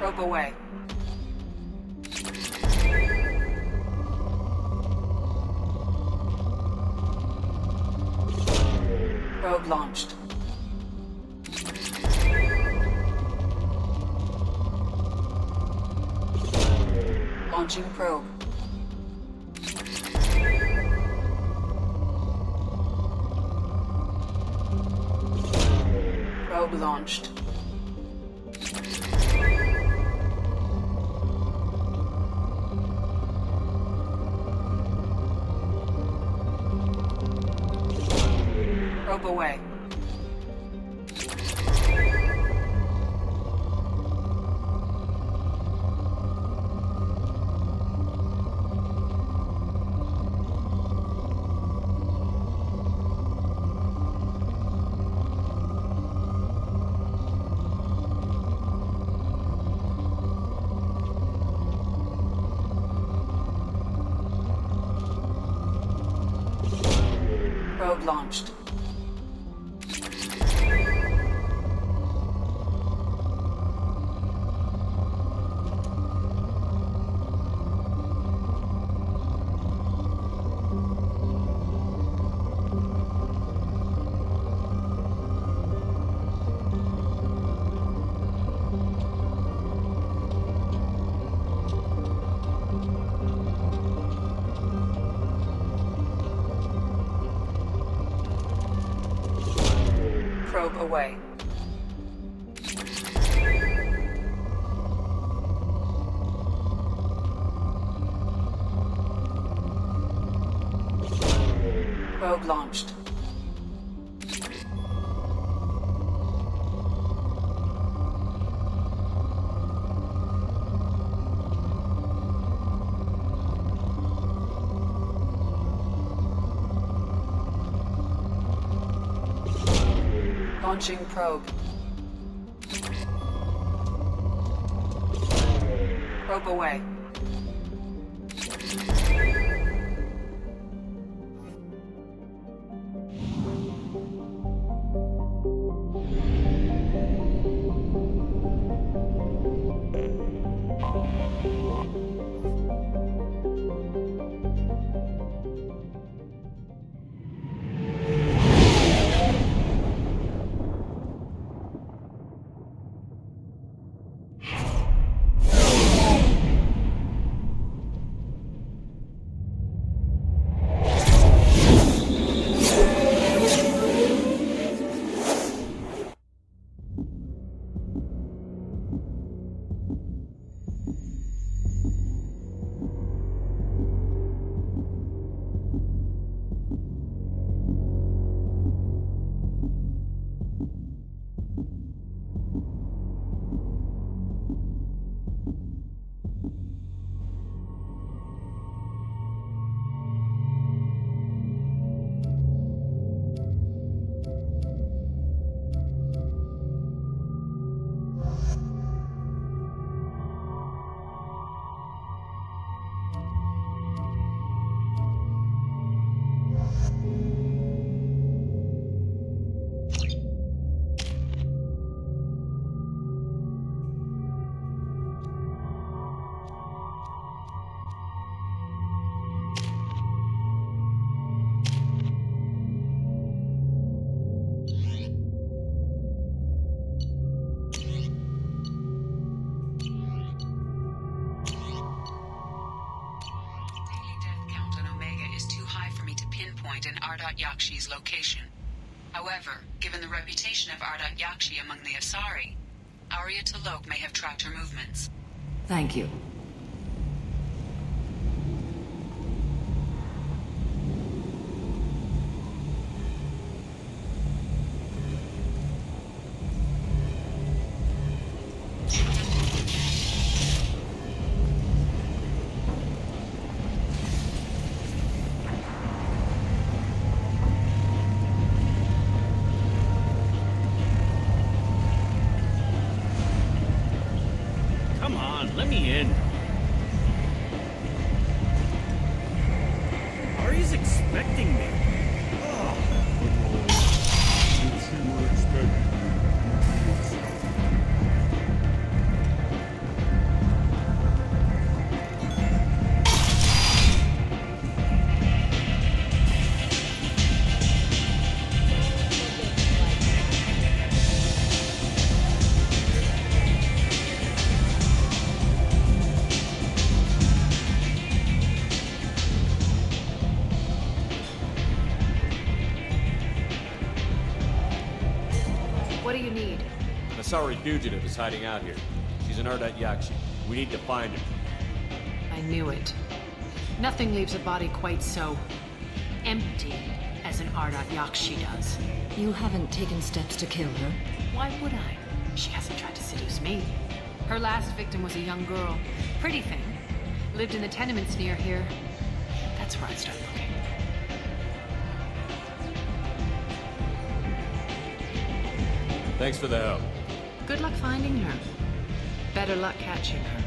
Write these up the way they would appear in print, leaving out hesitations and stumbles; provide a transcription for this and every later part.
Probe away. Probe launched. Launching probe. Probe launched. Probe away. Probe launched. Probe away. Probe launched. Launching probe. Probe away. In Ardat Yakshi's location. However, given the reputation of Ardat Yakshi among the Asari, Arya T'Loak may have tracked her movements. Thank you. Come on, let me in. Ari's expecting me. Asari fugitive is hiding out here. She's an Ardat Yakshi. We need to find her. I knew it. Nothing leaves a body quite so empty as an Ardat Yakshi does. You haven't taken steps to kill her? Why would I? She hasn't tried to seduce me. Her last victim was a young girl. Pretty thing. Lived in the tenements near here. That's where I'd start looking. Thanks for the help. Good luck finding her. Better luck catching her.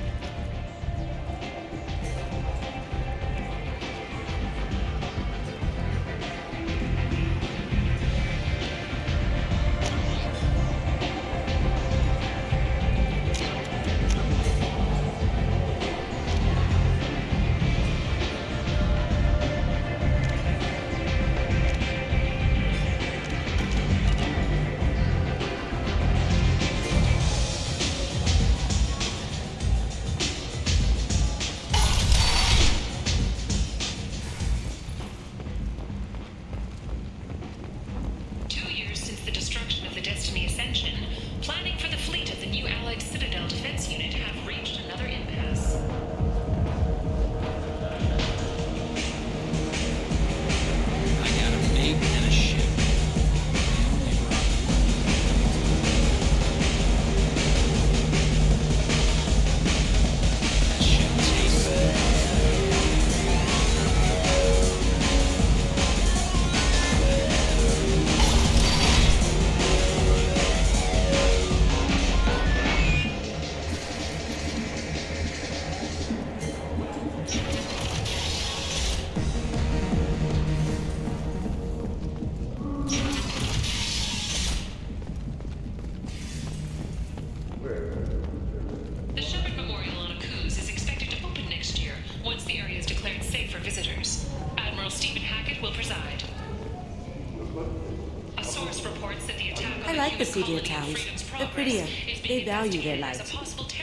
I like the seedier towns. They're prettier. They value their light.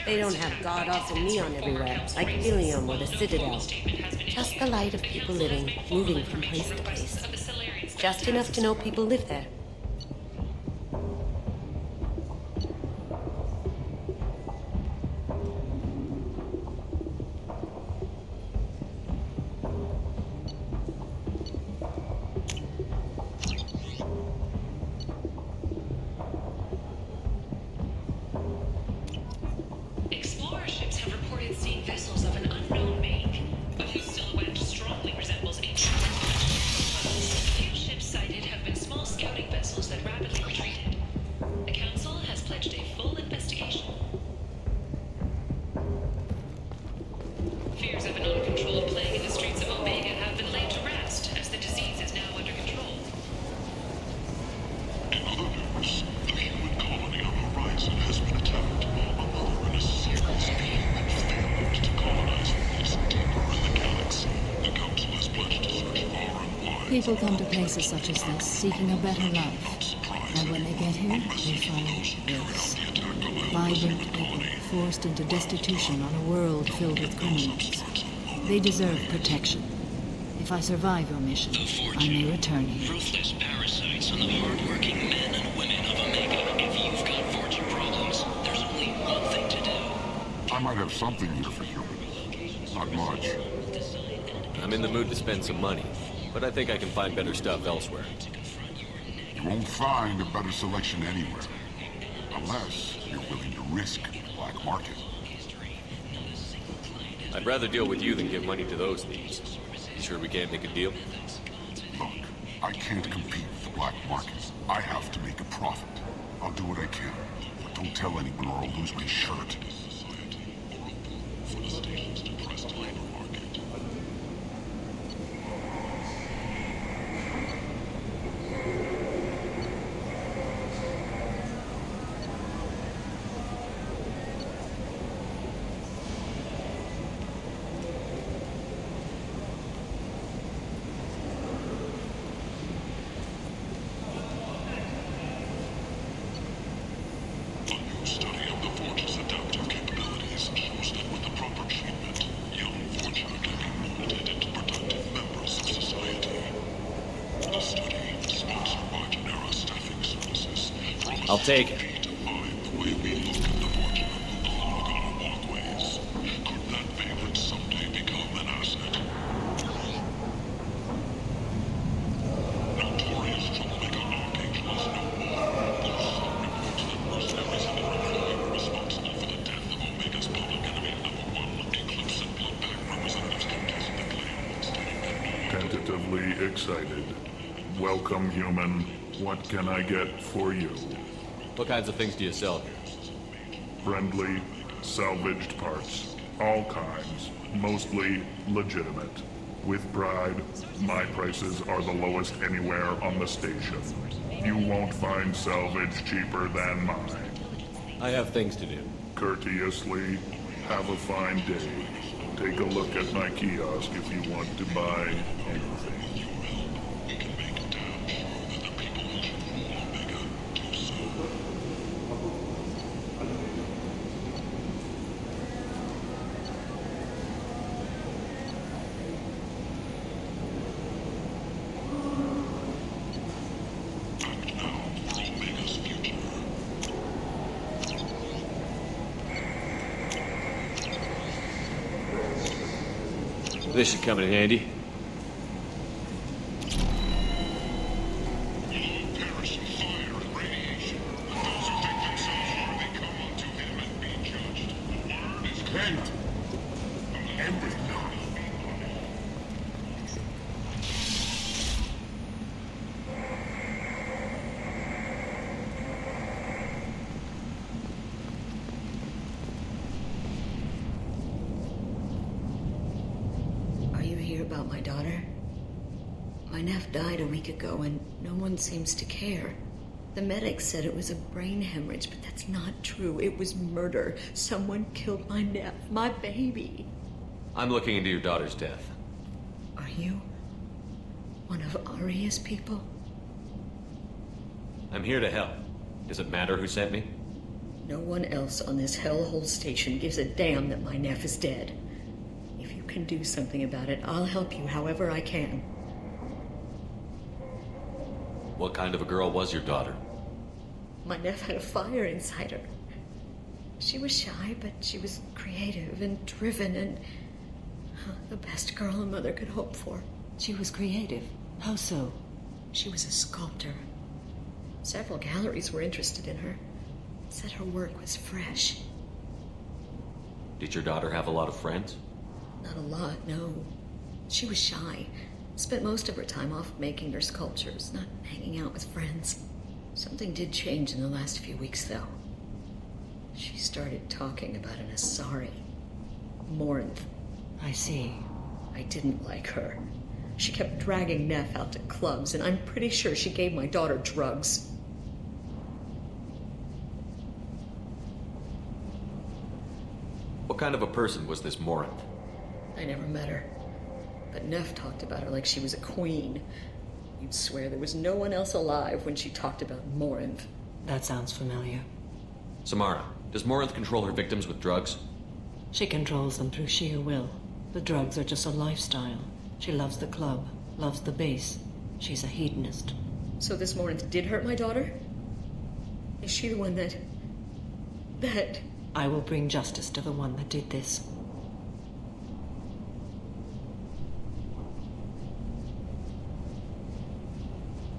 They don't have god-awful neon everywhere, like Ilium or the Citadel. Just the light of people living, moving from place to place. Just enough to know people live there. People come to places such as this, seeking a better life. And when they get here, they find this. Vibrant people, forced into destitution on a world filled with criminals. They deserve protection. If I survive your mission, I may return here. Ruthless parasites on the hard-working men and women of Omega. If you've got fortune problems, there's only one thing to do. I might have something here for humans. Not much. I'm in the mood to spend some money, but I think I can find better stuff elsewhere. You won't find a better selection anywhere. Unless you're willing to risk the black market. I'd rather deal with you than give money to those thieves. You sure we can't make a deal? Look, I can't compete with the black market. I have to make a profit. I'll do what I can, but don't tell anyone or I'll lose my shirt. I'll take it. positively excited. Welcome, human. What can I get for you? What kinds of things do you sell here? Friendly, salvaged parts. All kinds. Mostly legitimate. With pride, my prices are the lowest anywhere on the station. You won't find salvage cheaper than mine. I have things to do. Courteously, have a fine day. Take a look at my kiosk if you want to buy anything. This should come in handy. About my daughter. My nephew died a week ago and no one seems to care. The medics said it was a brain hemorrhage, but that's not true. It was murder. Someone killed my nephew, my baby. I'm looking into your daughter's death. Are you one of Aria's people? I'm here to help. Does it matter who sent me? No one else on this hellhole station gives a damn that my nephew is dead. Can do something about it. I'll help you however I can. What kind of a girl was your daughter? My nephew had a fire inside her. She was shy, but she was creative and driven and the best girl a mother could hope for. She was creative. How so? She was a sculptor. Several galleries were interested in her. Said her work was fresh. Did your daughter have a lot of friends? Not a lot, no. She was shy. Spent most of her time off making her sculptures, not hanging out with friends. Something did change in the last few weeks, though. She started talking about an Asari. Morinth. I see. I didn't like her. She kept dragging Neff out to clubs, and I'm pretty sure she gave my daughter drugs. What kind of a person was this Morinth? I never met her. But Neff talked about her like she was a queen. You'd swear there was no one else alive when she talked about Morinth. That sounds familiar. Samara, does Morinth control her victims with drugs? She controls them through sheer will. The drugs are just a lifestyle. She loves the club, loves the base. She's a hedonist. So this Morinth did hurt my daughter? Is she the one that... I will bring justice to the one that did this.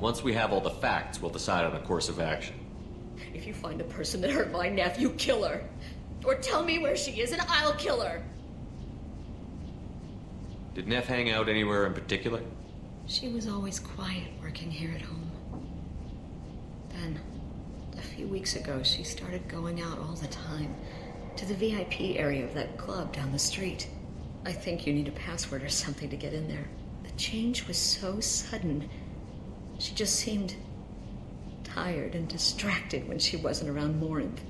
Once we have all the facts, we'll decide on a course of action. If you find the person that hurt my nephew, kill her. Or tell me where she is and I'll kill her. Did Neff hang out anywhere in particular? She was always quiet working here at home. Then, a few weeks ago, she started going out all the time to the VIP area of that club down the street. I think you need a password or something to get in there. The change was so sudden. She just seemed tired and distracted when she wasn't around Morinth.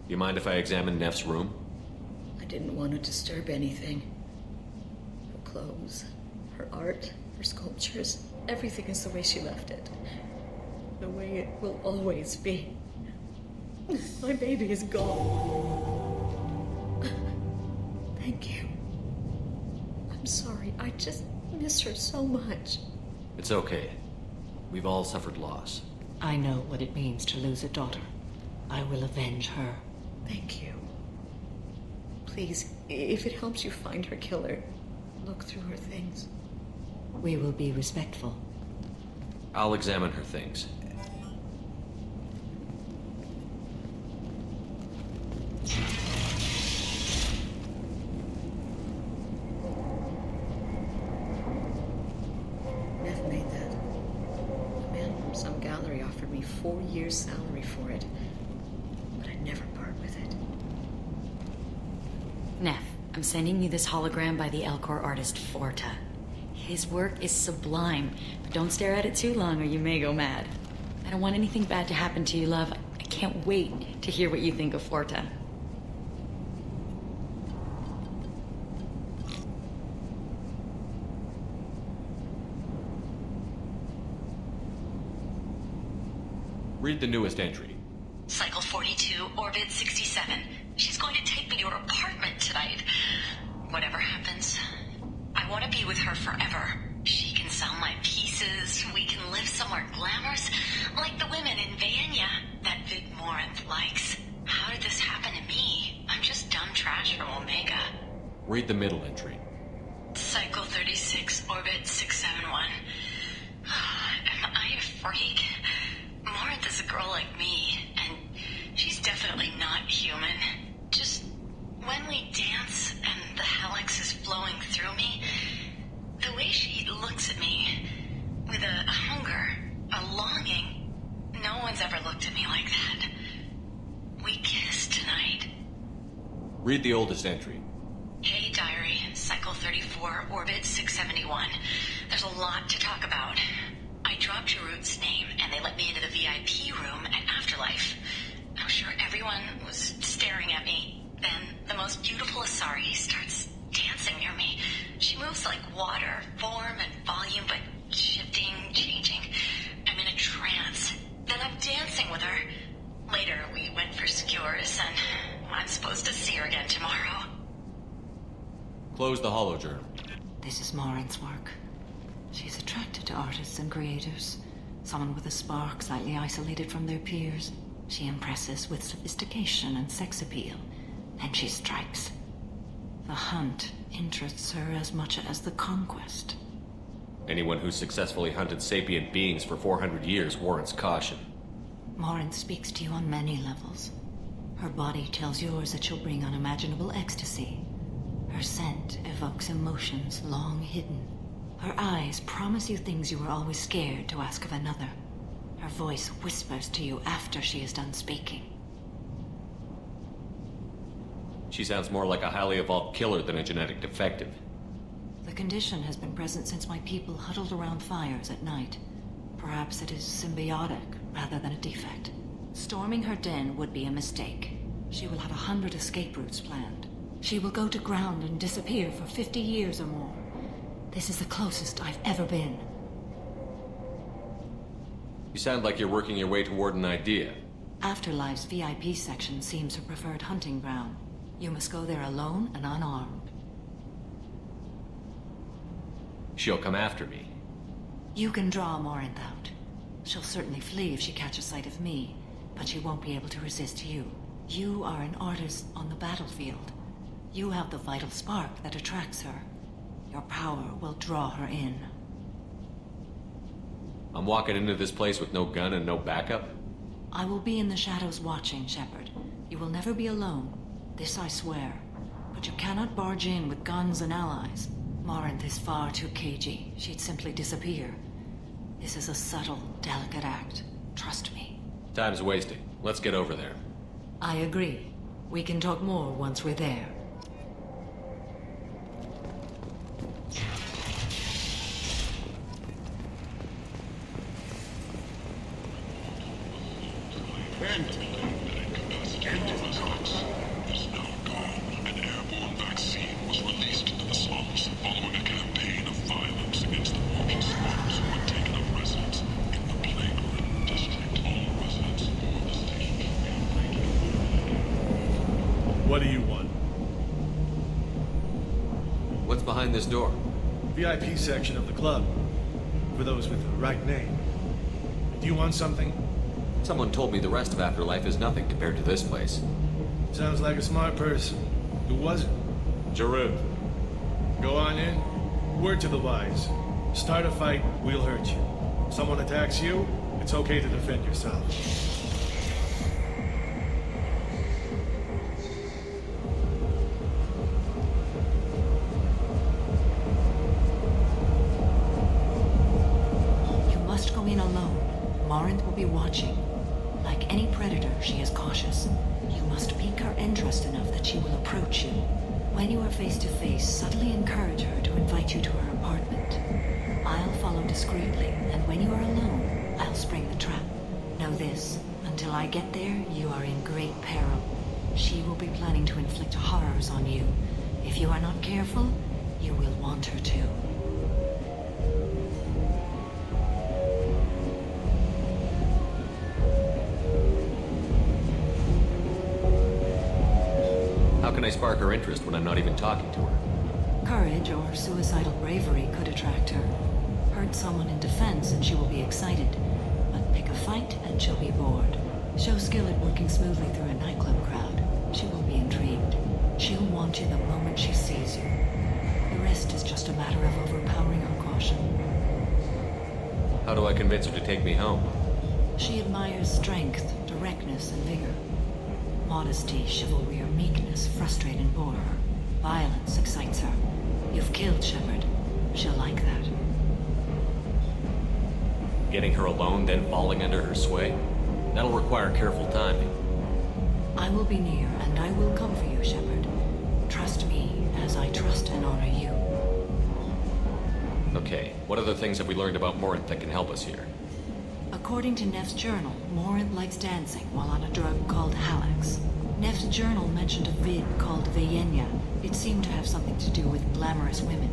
You mind if I examine Neff's room? I didn't want to disturb anything. Her clothes, her art, her sculptures, everything is the way she left it. The way it will always be. My baby is gone. Thank you. I'm sorry, I just miss her so much. It's okay. We've all suffered loss. I know what it means to lose a daughter. I will avenge her. Thank you. Please, if it helps you find her killer, look through her things. We will be respectful. I'll examine her things. 4 years' salary for it. But I'd never part with it. Neff, I'm sending you this hologram by the Elcor artist Forta. His work is sublime, but don't stare at it too long or you may go mad. I don't want anything bad to happen to you, love. I can't wait to hear what you think of Forta. Read the newest entry. Cycle 42, Orbit 67. She's going to take me to her apartment tonight. Whatever happens, I want to be with her forever. She can sell my pieces. We can live somewhere glamorous, like the women in Vanya that Vic Morinth likes. How did this happen to me? I'm just dumb trash from Omega. Read the middle entry. Cycle 36, Orbit 671. Am I a freak? Morinth is a girl like me, and she's definitely not human. Just when we dance and the helix is flowing through me, the way she looks at me with a hunger, a longing, no one's ever looked at me like that. We kissed tonight. Read the oldest entry. Hey, diary, Cycle 34, Orbit 671. There's a lot to talk about. I dropped Jarut's name, and they let me into the VIP room at Afterlife. I'm sure everyone was staring at me. Then the most beautiful Asari starts dancing near me. She moves like water, form and volume, but shifting, changing. I'm in a trance. Then I'm dancing with her. Later, we went for skewers, and I'm supposed to see her again tomorrow. Close the holojournal. This is Morinth's work. She's attracted to artists and creators. Someone with a spark, slightly isolated from their peers. She impresses with sophistication and sex appeal. Then she strikes. The hunt interests her as much as the conquest. Anyone who's successfully hunted sapient beings for 400 years warrants caution. Morinth speaks to you on many levels. Her body tells yours that she'll bring unimaginable ecstasy. Her scent evokes emotions long hidden. Her eyes promise you things you were always scared to ask of another. Her voice whispers to you after she is done speaking. She sounds more like a highly evolved killer than a genetic defective. The condition has been present since my people huddled around fires at night. Perhaps it is symbiotic rather than a defect. Storming her den would be a mistake. She will have 100 escape routes planned. She will go to ground and disappear for 50 years or more. This is the closest I've ever been. You sound like you're working your way toward an idea. Afterlife's VIP section seems her preferred hunting ground. You must go there alone and unarmed. She'll come after me. You can draw Morinth out. She'll certainly flee if she catches sight of me, but she won't be able to resist you. You are an artist on the battlefield. You have the vital spark that attracts her. Your power will draw her in. I'm walking into this place with no gun and no backup? I will be in the shadows watching, Shepard. You will never be alone. This I swear. But you cannot barge in with guns and allies. Morinth is far too cagey. She'd simply disappear. This is a subtle, delicate act. Trust me. Time's wasting. Let's get over there. I agree. We can talk more once we're there. Is now gone. An airborne vaccine was released into the slums following a campaign of violence against the Martian slums who had taken up residence in the Playground District. All residents aboard the station. What do you want? What's behind this door? VIP section of the club. For those with the right name. Do you want something? Someone told me the rest of Afterlife is nothing compared to this place. Sounds like a smart person. Who was it? Jarut. Go on in. Word to the wise. Start a fight, we'll hurt you. Someone attacks you, it's okay to defend yourself. You must go in alone. Morinth will be watching. she is cautious. You must pique her interest enough that she will approach you. When you are face to face, subtly encourage her to invite you to her apartment. I'll follow discreetly, and when you are alone, I'll spring the trap. Know this, until I get there, you are in great peril. She will be planning to inflict horrors on you. If you are not careful, you will want her to. How can I spark her interest when I'm not even talking to her? Courage or suicidal bravery could attract her. Hurt someone in defense and she will be excited. But pick a fight and she'll be bored. Show skill at working smoothly through a nightclub crowd. She will be intrigued. She'll want you the moment she sees you. The rest is just a matter of overpowering her caution. How do I convince her to take me home? She admires strength, directness, and vigor. Modesty, chivalry, or meekness frustrate and bore her. Violence excites her. You've killed Shepard. She'll like that. Getting her alone, then falling under her sway? That'll require careful timing. I will be near, and I will come for you, Shepard. Trust me, as I trust and honor you. Okay, what other things have we learned about Morant that can help us here? According to Neff's journal, Morant likes dancing while on a drug called Halax. Neff's journal mentioned a vid called Vayenya. It seemed to have something to do with glamorous women.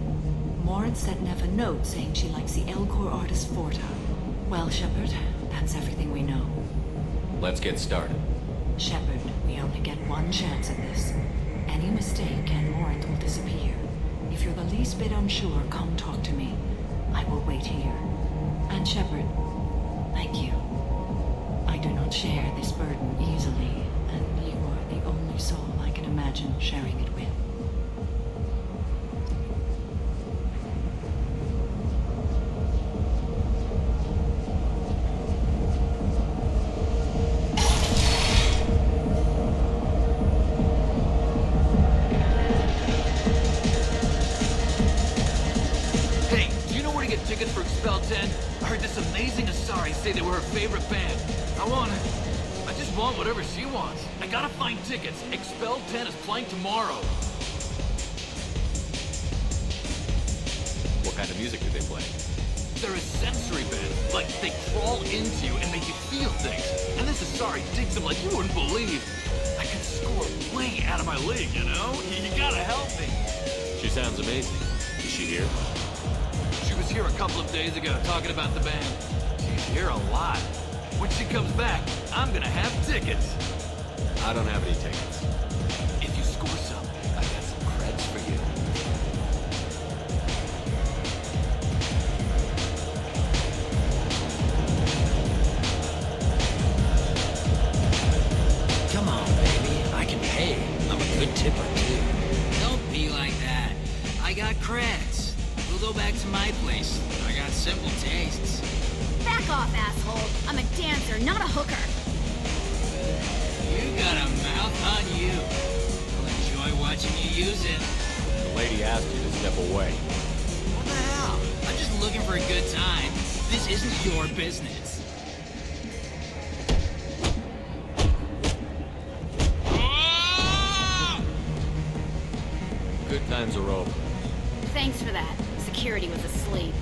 Morant sent Neff a note saying she likes the Elcor artist Forta. Well, Shepard, that's everything we know. Let's get started. Shepard, we only get one chance at this. Any mistake and Morant will disappear. If you're the least bit unsure, come talk to me. I will wait here. And Shepard, thank you. I do not share this burden easily, and you are the only soul I can imagine sharing it with. Hey, do you know where to get tickets for Expel 10? I heard this amazing Asari say they were her favorite band. I just want whatever she wants. I gotta find tickets. Expel 10 is playing tomorrow. What kind of music do they play? They're a sensory band. Like, they crawl into you and make you feel things. And this Asari digs them like you wouldn't believe. I could score way out of my league, you know? You gotta help me. She sounds amazing. Is she here? She was here a couple of days ago talking about the band. She's here a lot. When she comes back, I'm gonna have tickets. I don't have any tickets. If you score some, I got some creds for you. Come on, baby. I can pay. I'm a good tipper, too. Don't be like that. I got creds. We'll go back to my place. I got simple tastes. Back off, asshole. I'm a dancer, not a hooker. You got a mouth on you. I'll enjoy watching you use it. The lady asked you to step away. What the hell? I'm just looking for a good time. This isn't your business. Good times are over. Thanks for that. Security was asleep.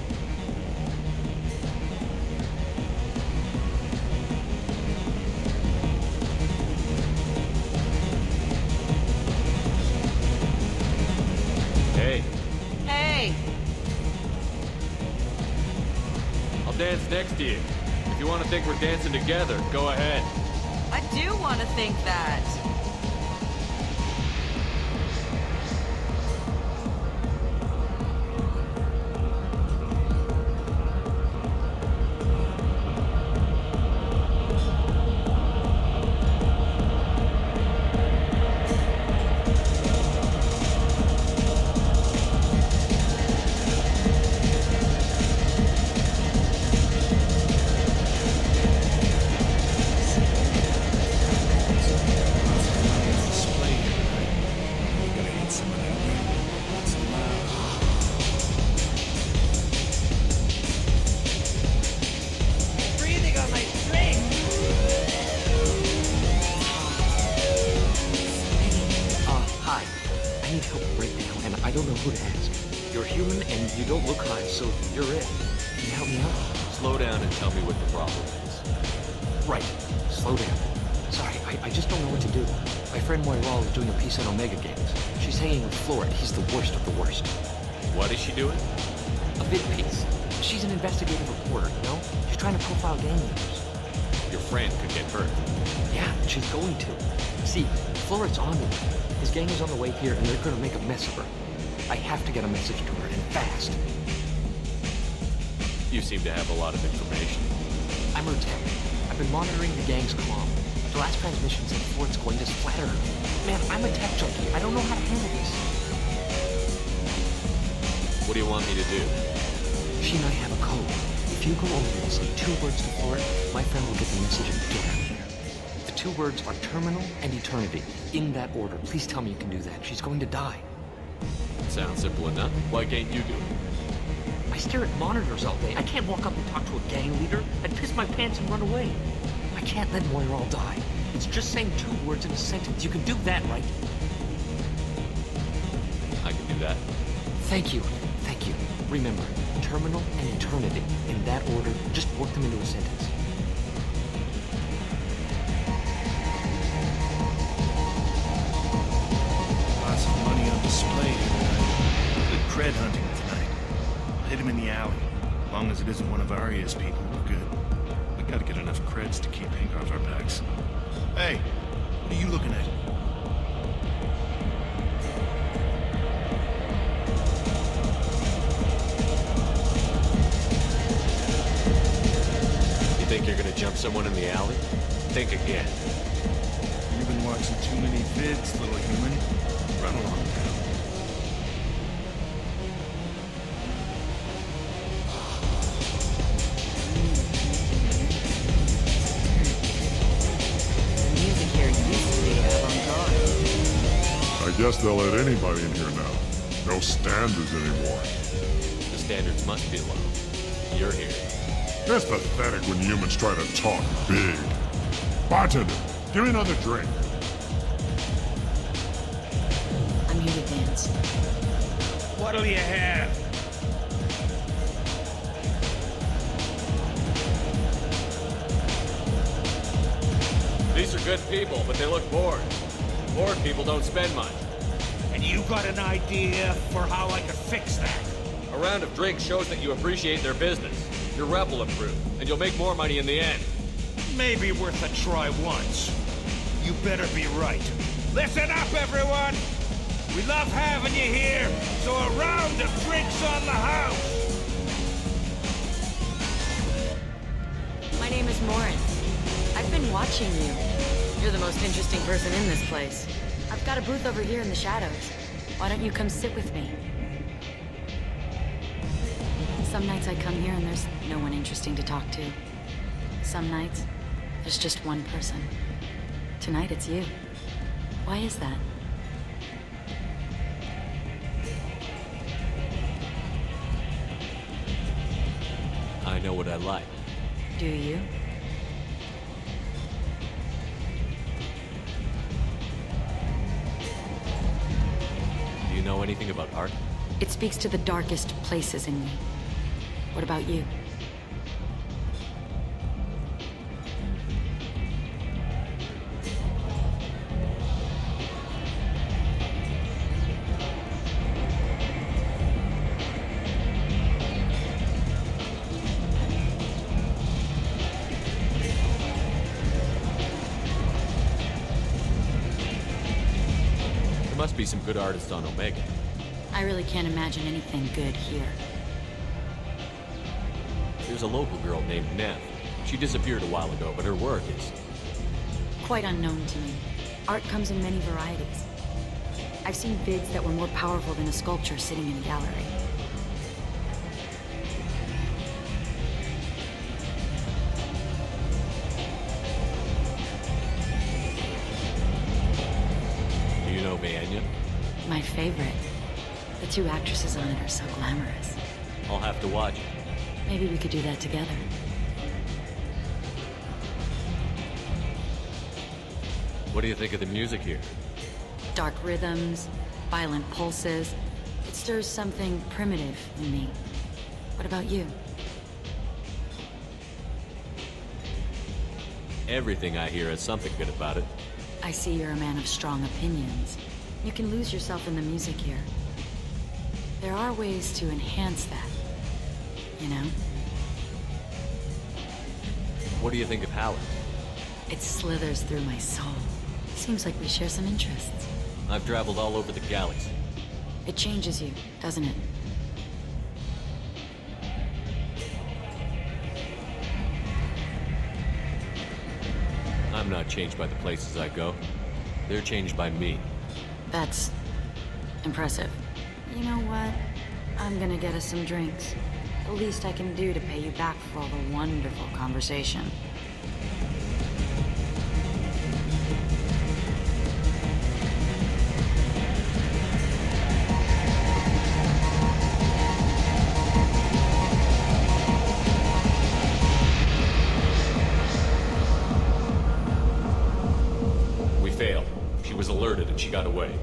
Hey, Hey! I'll dance next to you. If you want to think we're dancing together, go ahead. I do want to think that. I need help right now, and I don't know who to ask. You're human, and you don't look high, so you're it. Can you help me out? Slow down and tell me what the problem is. Right. Slow down. Sorry, I just don't know what to do. My friend Moiral is doing a piece on Omega Games. She's hanging with Florid. He's the worst of the worst. What is she doing? A big piece. She's an investigative reporter, you know? She's trying to profile gang leaders. Your friend could get hurt. Yeah, she's going to. See, Florid's on it. His gang is on the way here, and they're going to make a mess of her. I have to get a message to her, and fast. You seem to have a lot of information. I'm her tech. I've been monitoring the gang's comm. The last transmission said Florid's going to splatter her. Man, I'm a tech junkie. I don't know how to handle this. What do you want me to do? She and I have a code. If you go over and say 2 words to Florid, my friend will get the message and get out of here. The 2 words are terminal and eternity. In that order. Please tell me you can do that. She's going to die. Sounds simple enough. Why can't you do it? I stare at monitors all day. I can't walk up and talk to a gang leader. I'd piss my pants and run away. I can't let Moiral die. It's just saying 2 words in a sentence. You can do that, right? I can do that. Thank you. Thank you. Remember, terminal and eternity. In that order, just work them into a sentence. Lots of money on display here tonight. Good cred hunting tonight. I'll hit him in the alley. As long as it isn't one of Aria's people, we're good. We gotta get enough creds to keep Hank off our backs. Hey, what are you looking at? You think you're gonna jump someone in the alley? Think again. You've been watching too many vids, little human. Run along now. I guess they'll let anybody in here now. No standards anymore. The standards must be low. You're here. It's pathetic when humans try to talk big. Bartender, give me another drink. I'm here to dance. What'll you have? These are good people, but they look bored. Bored people don't spend much. And you got an idea for how I could fix that? A round of drinks shows that you appreciate their business. Your rep will improve, and you'll make more money in the end. Maybe worth a try once. You better be right. Listen up, everyone! We love having you here, so a round of drinks on the house! My name is Morin. I've been watching you. You're the most interesting person in this place. I've got a booth over here in the shadows. Why don't you come sit with me? Some nights I come here and there's no one interesting to talk to. Some nights, there's just one person. Tonight it's you. Why is that? I know what I like. Do you? Do you know anything about art? It speaks to the darkest places in me. What about you? There must be some good artists on Omega. I really can't imagine anything good here. There's a local girl named Nev. She disappeared a while ago, but her work is... Quite unknown to me. Art comes in many varieties. I've seen vids that were more powerful than a sculpture sitting in a gallery. Do you know Vanya? My favorite. The 2 actresses on it are so glamorous. I'll have to watch it. Maybe we could do that together. What do you think of the music here? Dark rhythms, violent pulses. It stirs something primitive in me. What about you? Everything I hear has something good about it. I see you're a man of strong opinions. You can lose yourself in the music here. There are ways to enhance that, you know? What do you think of Howard? It slithers through my soul. Seems like we share some interests. I've traveled all over the galaxy. It changes you, doesn't it? I'm not changed by the places I go. They're changed by me. That's impressive. You know what? I'm gonna get us some drinks. The least I can do to pay you back for all the wonderful conversation. We failed. She was alerted and she got away.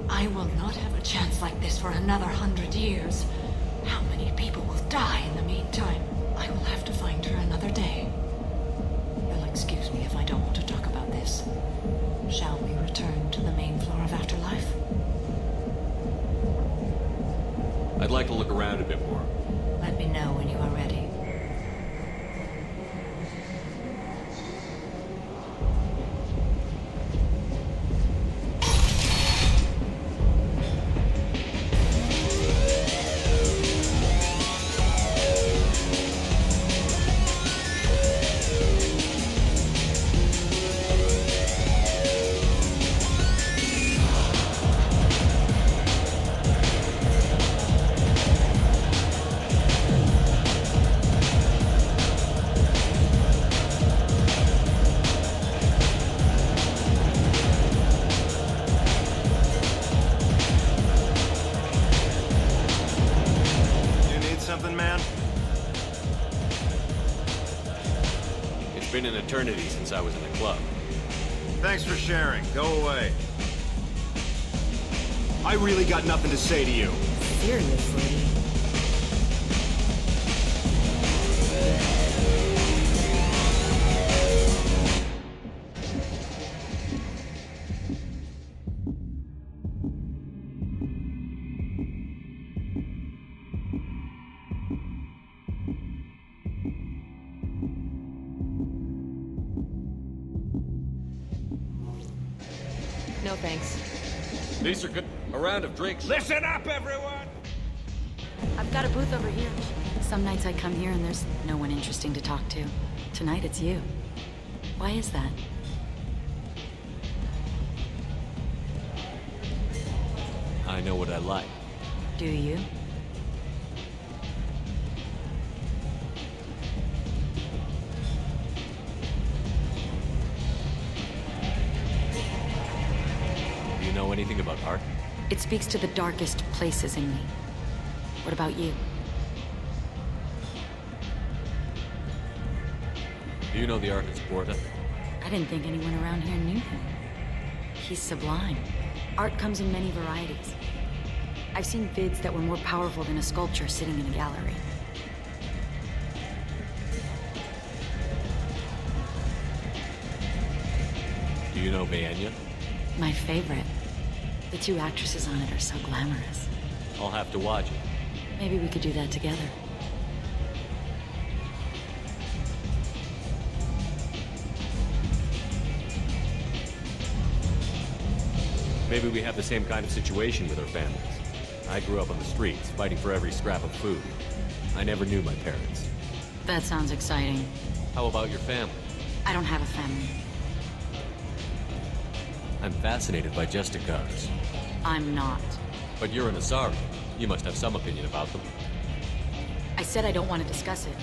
I will not have a chance like this for another 100 years. How many people will die in the meantime? I will have to find her another day. You'll excuse me if I don't want to talk about this. Shall we return to the main floor of Afterlife? I'd like to look around a bit more. Let me know when you are ready. It's been an eternity since I was in the club. Thanks for sharing. Go away. I really got nothing to say to you. Seriously? No thanks. These are good. A round of drinks. Listen up, everyone! I've got a booth over here. Some nights I come here and there's no one interesting to talk to. Tonight it's you. Why is that? I know what I like. Do you? Do you know anything about art? It speaks to the darkest places in me. What about you? Do you know the artist Porta? I didn't think anyone around here knew him. He's sublime. Art comes in many varieties. I've seen vids that were more powerful than a sculpture sitting in a gallery. Do you know Baenya? My favorite. The two actresses on it are so glamorous. I'll have to watch it. Maybe we could do that together. Maybe we have the same kind of situation with our families. I grew up on the streets, fighting for every scrap of food. I never knew my parents. That sounds exciting. How about your family? I don't have a family. I'm fascinated by Justicars. I'm not. But you're an Asari. You must have some opinion about them. I said I don't want to discuss it.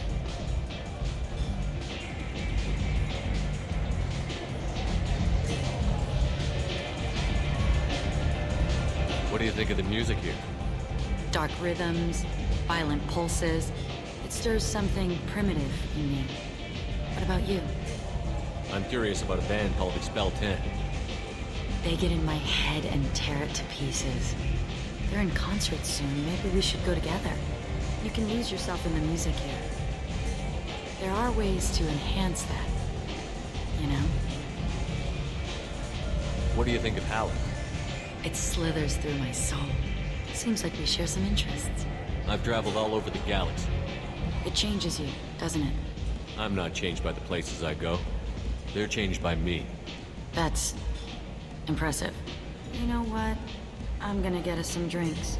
What do you think of the music here? Dark rhythms, violent pulses. It stirs something primitive in me. What about you? I'm curious about a band called Expel 10. They get in my head and tear it to pieces. They're in concert soon. Maybe we should go together. You can lose yourself in the music here. There are ways to enhance that, you know? What do you think of Halleck? It slithers through my soul. Seems like we share some interests. I've traveled all over the galaxy. It changes you, doesn't it? I'm not changed by the places I go. They're changed by me. That's impressive. You know what? I'm gonna get us some drinks.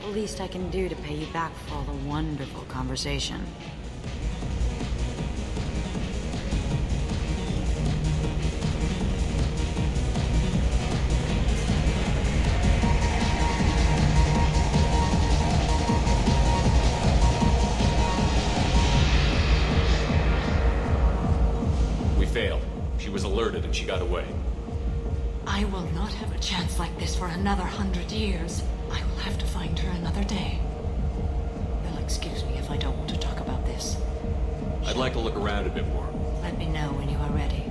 The least I can do to pay you back for all the wonderful conversation. We failed. She was alerted and she got away. I will not have a chance like this for another 100 years. I will have to find her another day. You'll excuse me if I don't want to talk about this. I'd like to look around a bit more. Let me know when you are ready.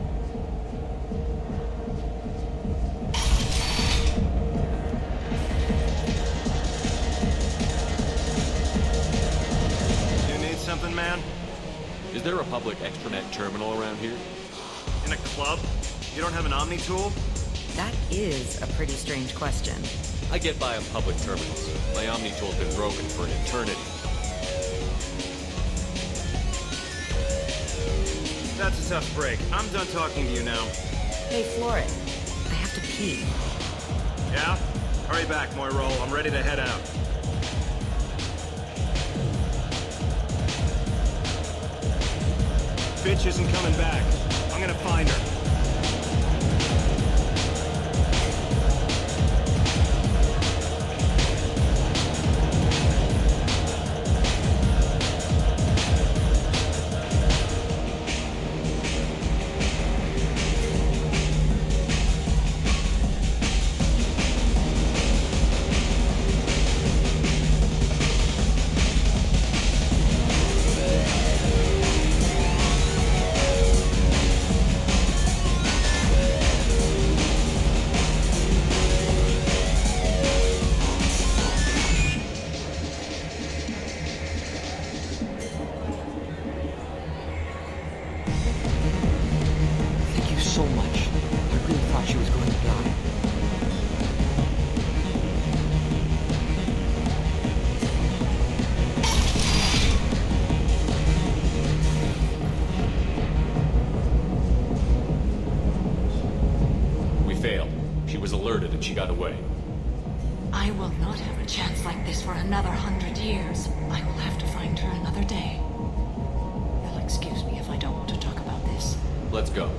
You need something, man? Is there a public extranet terminal around here? In a club? You don't have an Omni tool? That is a pretty strange question. I get by on public terminals. My Omni tool's been broken for an eternity. That's a tough break. I'm done talking to you now. Hey, Florid. I have to pee. Yeah? Hurry back, Moira. I'm ready to head out. Bitch isn't coming back. I'm gonna find her. Thank you so much. I really thought she was going to die. We failed. She was alerted and she got away. I will not have a chance like this for another 100 years. I will have to find her another day. You'll excuse me if I don't want to talk about this. Let's go.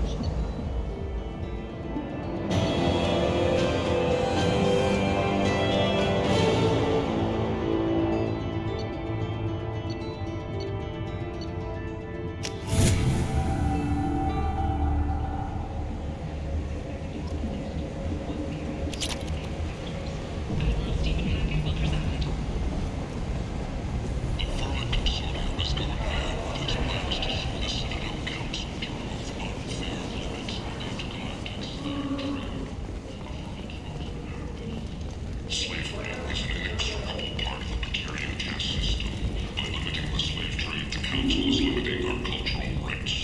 Slavery is an inextricable part of the Batarian caste system. By limiting the slave trade, the Council is limiting our cultural rights.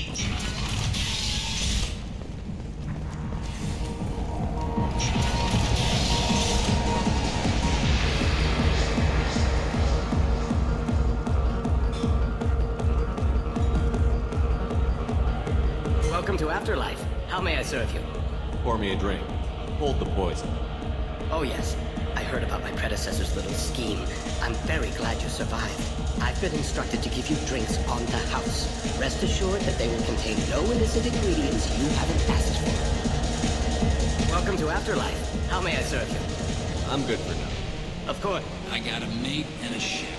Welcome to Afterlife. How may I serve you? Pour me a drink. Hold the poison. Oh yes, I heard about my predecessor's little scheme. I'm very glad you survived. I've been instructed to give you drinks on the house. Rest assured that they will contain no illicit ingredients you haven't asked for. Welcome to Afterlife. How may I serve you? I'm good for now. Of course. I got a mate and a ship.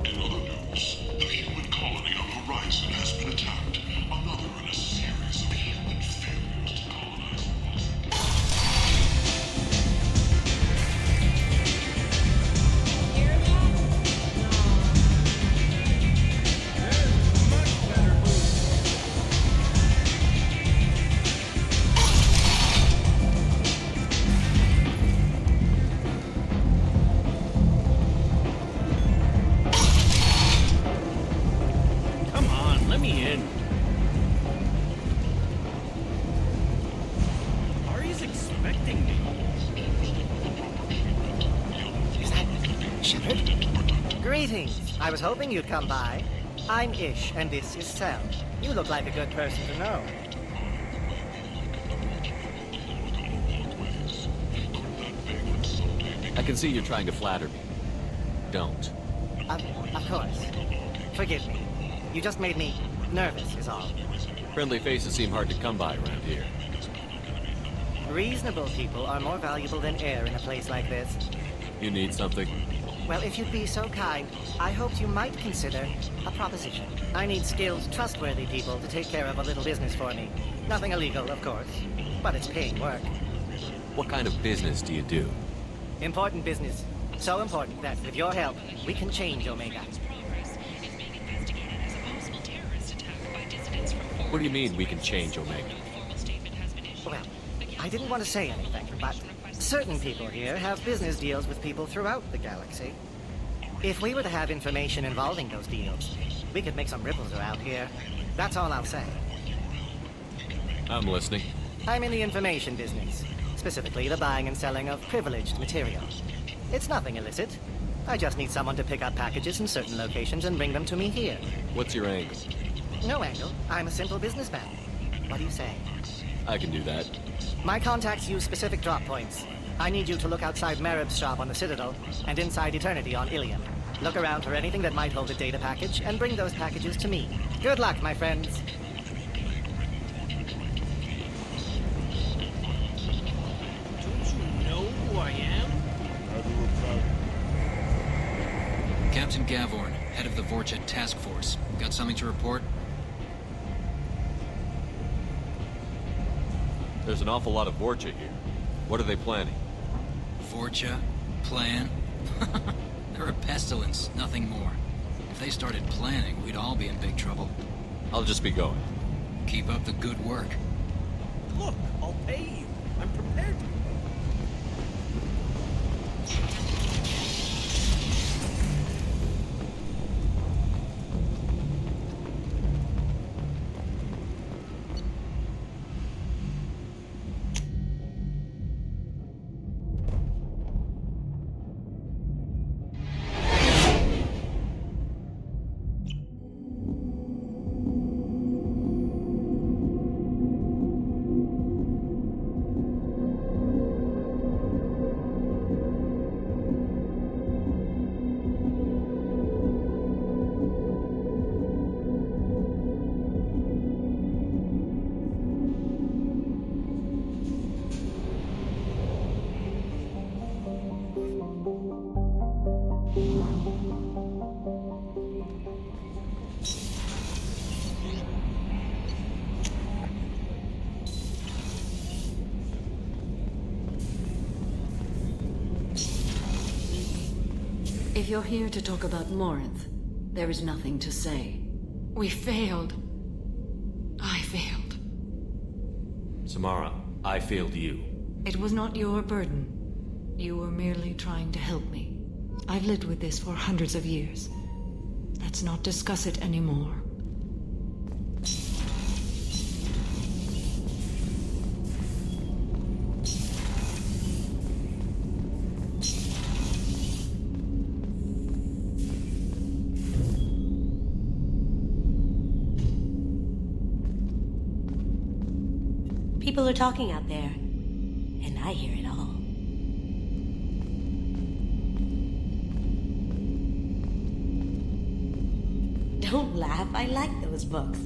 In other news, the human colony on Horizon has been attacked. Another in a series of human failures to colonize the Greetings. I was hoping you'd come by. I'm Ish, and this is Sel. You look like a good person to know. I can see you're trying to flatter me. Don't. Of course. Forgive me. You just made me nervous, is all. Friendly faces seem hard to come by around here. Reasonable people are more valuable than air in a place like this. You need something? Well, if you'd be so kind, I hoped you might consider a proposition. I need skilled, trustworthy people to take care of a little business for me. Nothing illegal, of course, but it's paying work. What kind of business do you do? Important business. So important that, with your help, we can change Omega. What do you mean we can change Omega? Well, I didn't want to say anything, but certain people here have business deals with people throughout the galaxy. If we were to have information involving those deals, we could make some ripples around here. That's all I'll say. I'm listening. I'm in the information business, specifically the buying and selling of privileged material. It's nothing illicit. I just need someone to pick up packages in certain locations and bring them to me here. What's your angle? No angle. I'm a simple businessman. What do you say? I can do that. My contacts use specific drop points. I need you to look outside Merib's shop on the Citadel and inside Eternity on Ilium. Look around for anything that might hold a data package and bring those packages to me. Good luck, my friends. Captain Gavorn, head of the Vorcha Task Force. Got something to report? There's an awful lot of Vorcha here. What are they planning? Vorcha? Plan? They're a pestilence, nothing more. If they started planning, we'd all be in big trouble. I'll just be going. Keep up the good work. Look, I'll pay you. I'm prepared to. If you're here to talk about Morinth, there is nothing to say. We failed. I failed. Samara, I failed you. It was not your burden. You were merely trying to help me. I've lived with this for hundreds of years. Let's not discuss it anymore. People are talking out there, and I hear it all. Don't laugh, I like those books.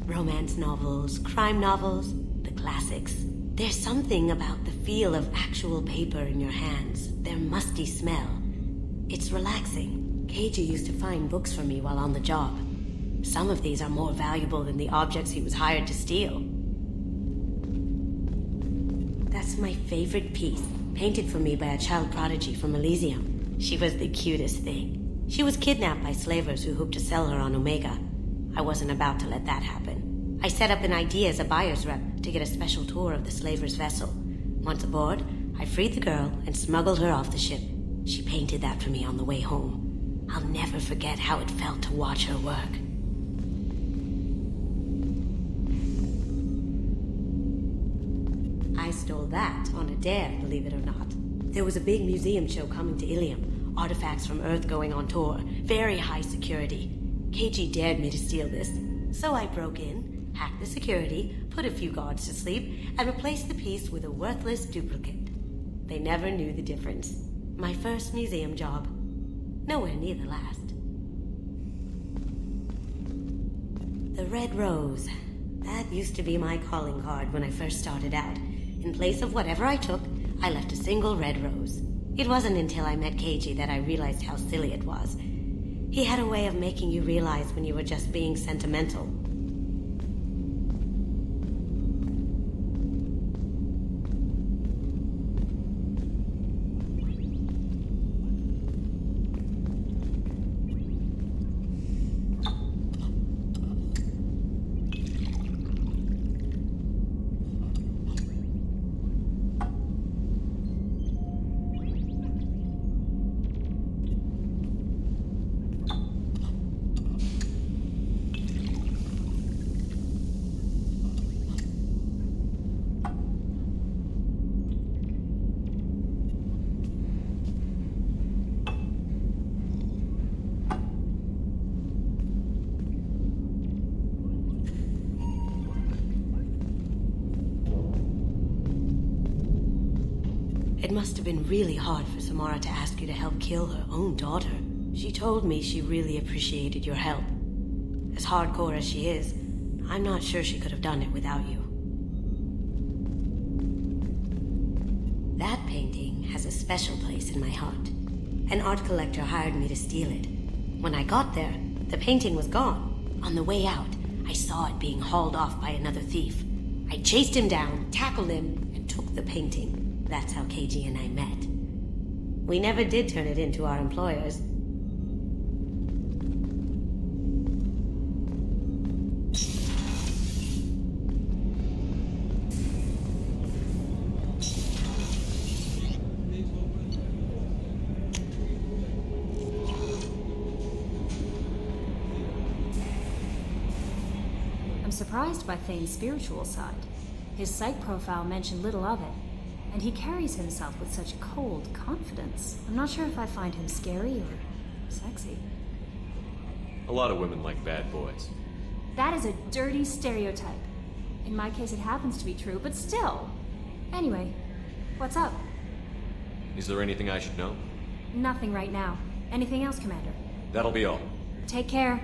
Romance novels, crime novels, the classics. There's something about the feel of actual paper in your hands, their musty smell. It's relaxing. Keiji used to find books for me while on the job. Some of these are more valuable than the objects he was hired to steal. That's my favorite piece, painted for me by a child prodigy from Elysium. She was the cutest thing. She was kidnapped by slavers who hoped to sell her on Omega. I wasn't about to let that happen. I set up an idea as a buyer's rep to get a special tour of the slaver's vessel. Once aboard, I freed the girl and smuggled her off the ship. She painted that for me on the way home. I'll never forget how it felt to watch her work. I stole that on a dare, believe it or not. There was a big museum show coming to Ilium. Artifacts from Earth going on tour. Very high security. KG dared me to steal this. So I broke in, hacked the security, put a few guards to sleep, and replaced the piece with a worthless duplicate. They never knew the difference. My first museum job. Nowhere near the last. The Red Rose. That used to be my calling card when I first started out. In place of whatever I took, I left a single red rose. It wasn't until I met KG that I realized how silly it was. He had a way of making you realize when you were just being sentimental. It must have been really hard for Samara to ask you to help kill her own daughter. She told me she really appreciated your help. As hardcore as she is, I'm not sure she could have done it without you. That painting has a special place in my heart. An art collector hired me to steal it. When I got there, the painting was gone. On the way out, I saw it being hauled off by another thief. I chased him down, tackled him, and took the painting. That's how KG and I met. We never did turn it into our employers. I'm surprised by Thane's spiritual side. His psych profile mentioned little of it. And he carries himself with such cold confidence. I'm not sure if I find him scary or sexy. A lot of women like bad boys. That is a dirty stereotype. In my case, it happens to be true, but still. Anyway, what's up? Is there anything I should know? Nothing right now. Anything else, Commander? That'll be all. Take care.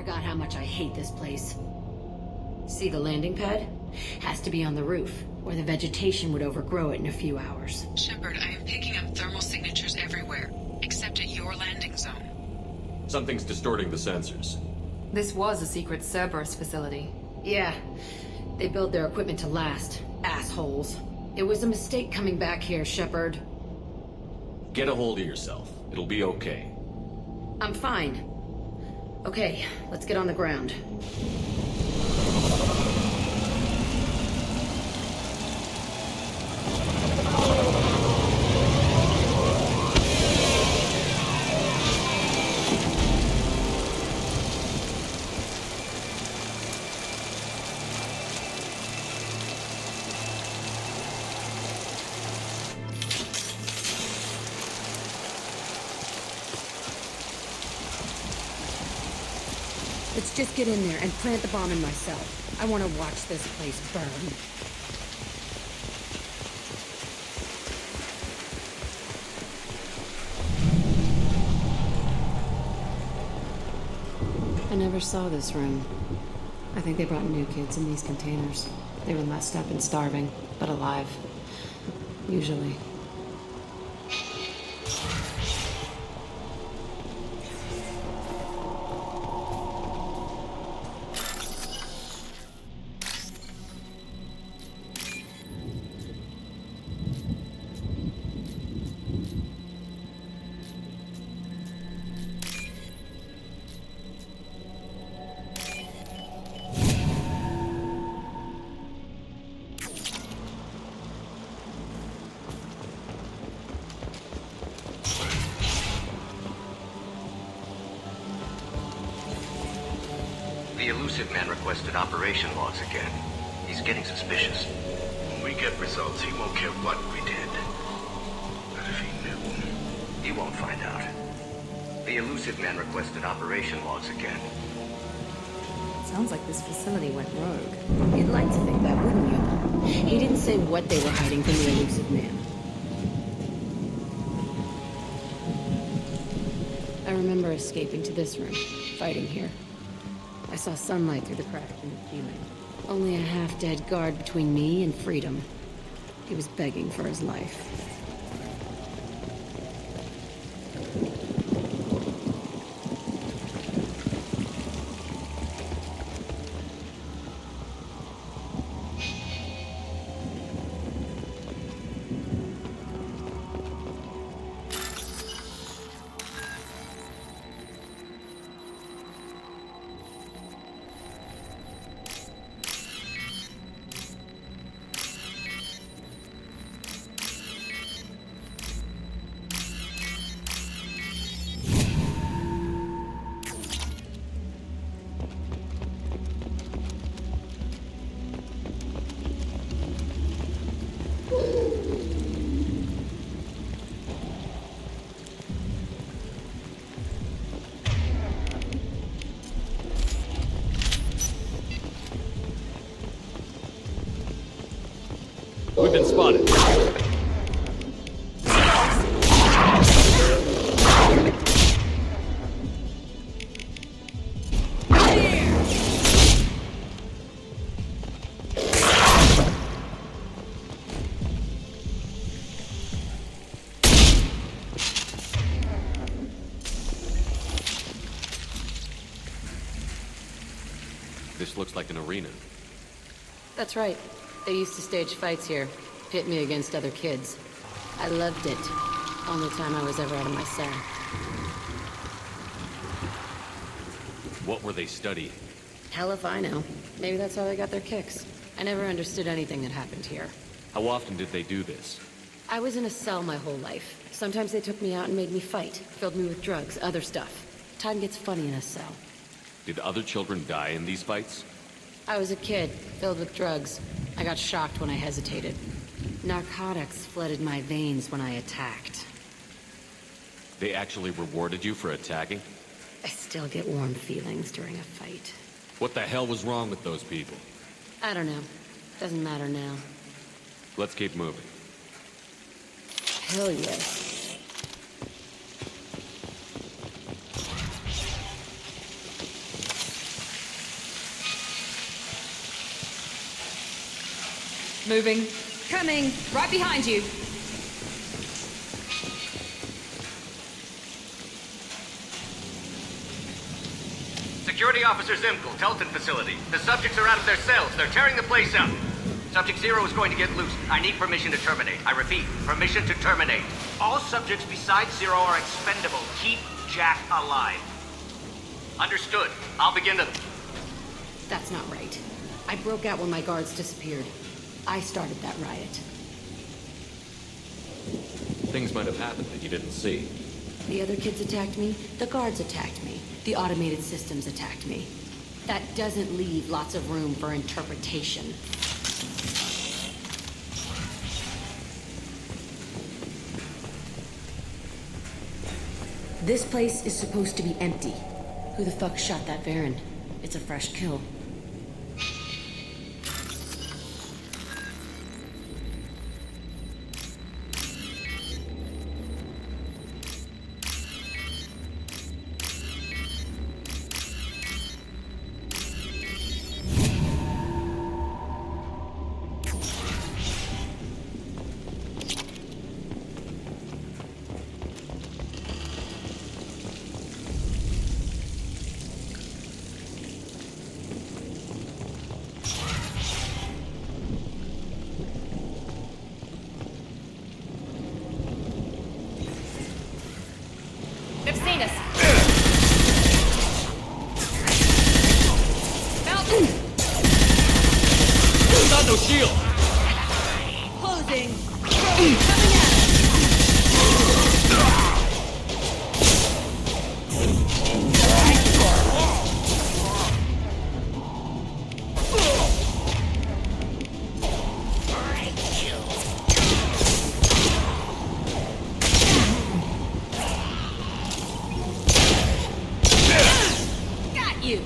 forgot how much I hate this place. See the landing pad? Has to be on the roof, or the vegetation would overgrow it in a few hours. Shepard, I am picking up thermal signatures everywhere, except at your landing zone. Something's distorting the sensors. This was a secret Cerberus facility. Yeah, they built their equipment to last. Assholes. It was a mistake coming back here, Shepard. Get a hold of yourself. It'll be okay. I'm fine. Okay, let's get on the ground. Let's just get in there and plant the bomb in myself. I want to watch this place burn. I never saw this room. I think they brought new kids in these containers. They were messed up and starving, but alive. Usually. The elusive man requested operation logs again. He's getting suspicious. When we get results, he won't care what we did. But if he knew... He won't find out. The elusive man requested operation logs again. Sounds like this facility went rogue. You'd like to think that, wouldn't you? He didn't say what they were hiding from the elusive man. I remember escaping to this room, fighting here. I saw sunlight through the crack in the ceiling. Only a half-dead guard between me and freedom. He was begging for his life. We've been spotted. This looks like an arena. That's right. They used to stage fights here, pit me against other kids. I loved it. Only time I was ever out of my cell. What were they studying? Hell if I know. Maybe that's how they got their kicks. I never understood anything that happened here. How often did they do this? I was in a cell my whole life. Sometimes they took me out and made me fight, filled me with drugs, other stuff. Time gets funny in a cell. Did other children die in these fights? I was a kid, filled with drugs. I got shocked when I hesitated. Narcotics flooded my veins when I attacked. They actually rewarded you for attacking? I still get warm feelings during a fight. What the hell was wrong with those people? I don't know. Doesn't matter now. Let's keep moving. Hell yes. Moving. Coming. Right behind you. Security Officer Zimkel, Telton facility. The subjects are out of their cells. They're tearing the place up. Subject Zero is going to get loose. I need permission to terminate. I repeat, permission to terminate. All subjects besides Zero are expendable. Keep Jack alive. Understood. I'll begin to... That's not right. I broke out when my guards disappeared. I started that riot. Things might have happened that you didn't see. The other kids attacked me. The guards attacked me. The automated systems attacked me. That doesn't leave lots of room for interpretation. This place is supposed to be empty. Who the fuck shot that Varren? It's a fresh kill. They've seen us. Not no shield. Closing. Got you.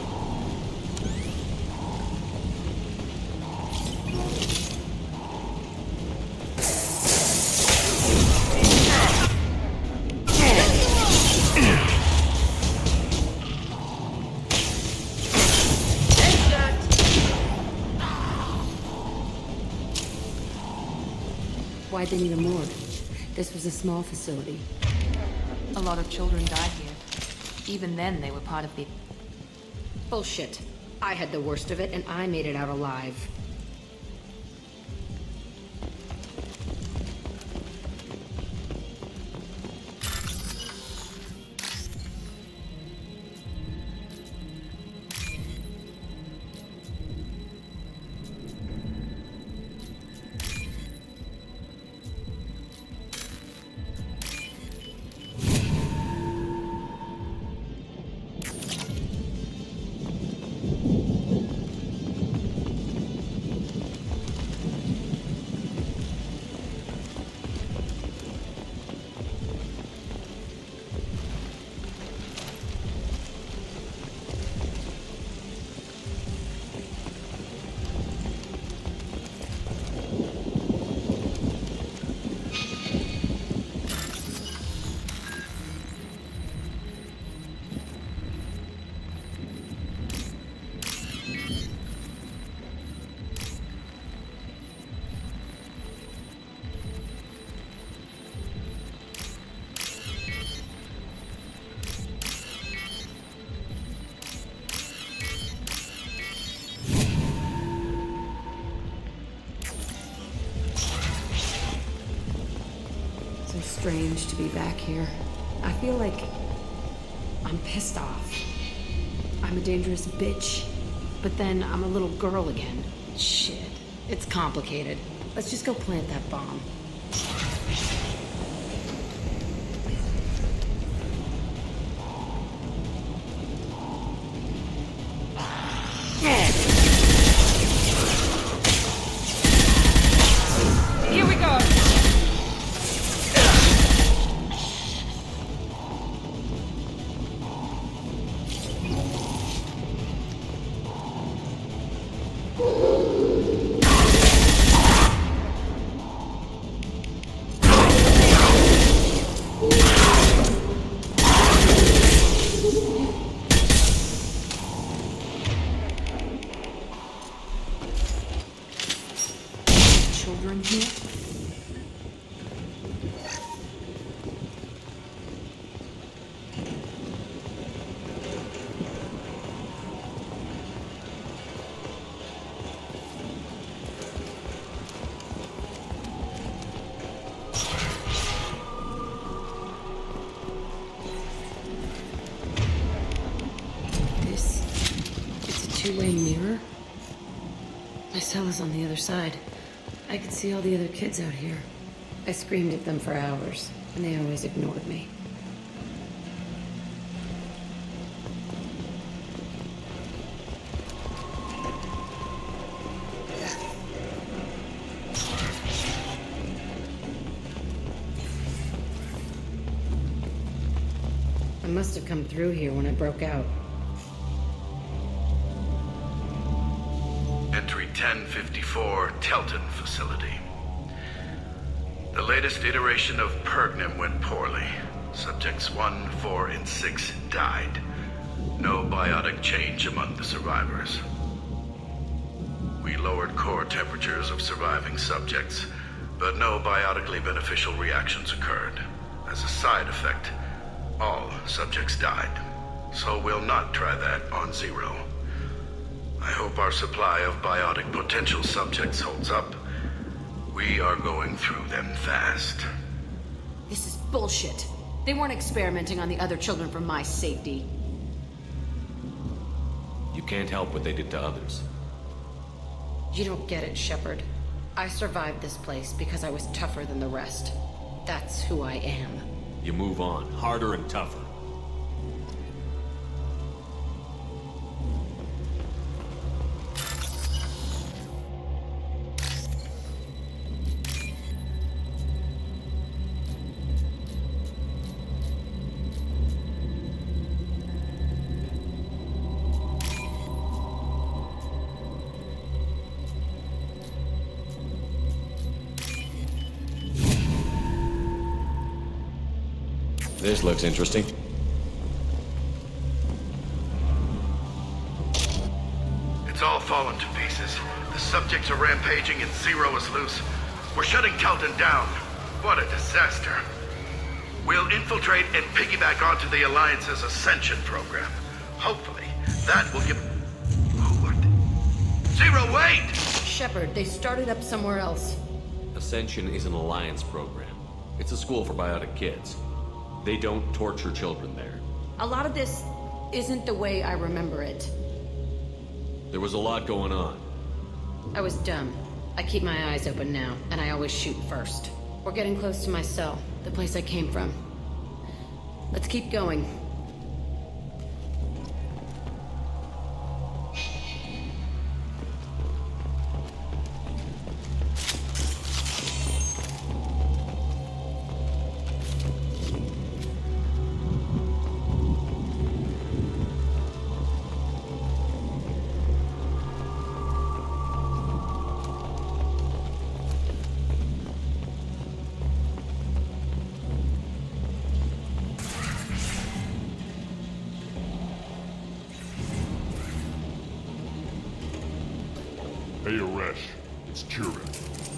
Why'd they need a morgue? This was a small facility. A lot of children died here. Even then, they were part of the... Bullshit. I had the worst of it, and I made it out alive. So strange to be back here. I feel like I'm pissed off. I'm a dangerous bitch, but then I'm a little girl again. Shit, it's complicated. Let's just go plant that bomb. Here we go. here? It's a two-way mirror? My cell is on the other side. I could see all the other kids out here. I screamed at them for hours, and they always ignored me. I must have come through here when it broke out. Entry 1054, Telton facility. The latest iteration of Pergnim went poorly. Subjects 1, 4, and 6 died. No biotic change among the survivors. We lowered core temperatures of surviving subjects, but no biotically beneficial reactions occurred. As a side effect, all subjects died. So we'll not try that on Zero. I hope our supply of biotic potential subjects holds up. We are going through them fast. This is bullshit. They weren't experimenting on the other children for my safety. You can't help what they did to others. You don't get it, Shepard. I survived this place because I was tougher than the rest. That's who I am. You move on, harder and tougher. This looks interesting. It's all fallen to pieces. The subjects are rampaging and Zero is loose. We're shutting Telton down. What a disaster. We'll infiltrate and piggyback onto the Alliance's Ascension program. Hopefully, that will give... What? Zero, wait! Shepard, they started up somewhere else. Ascension is an Alliance program. It's a school for biotic kids. They don't torture children there. A lot of this isn't the way I remember it. There was a lot going on. I was dumb. I keep my eyes open now, and I always shoot first. We're getting close to my cell, the place I came from. Let's keep going. Hey, Aresh. It's Kieran.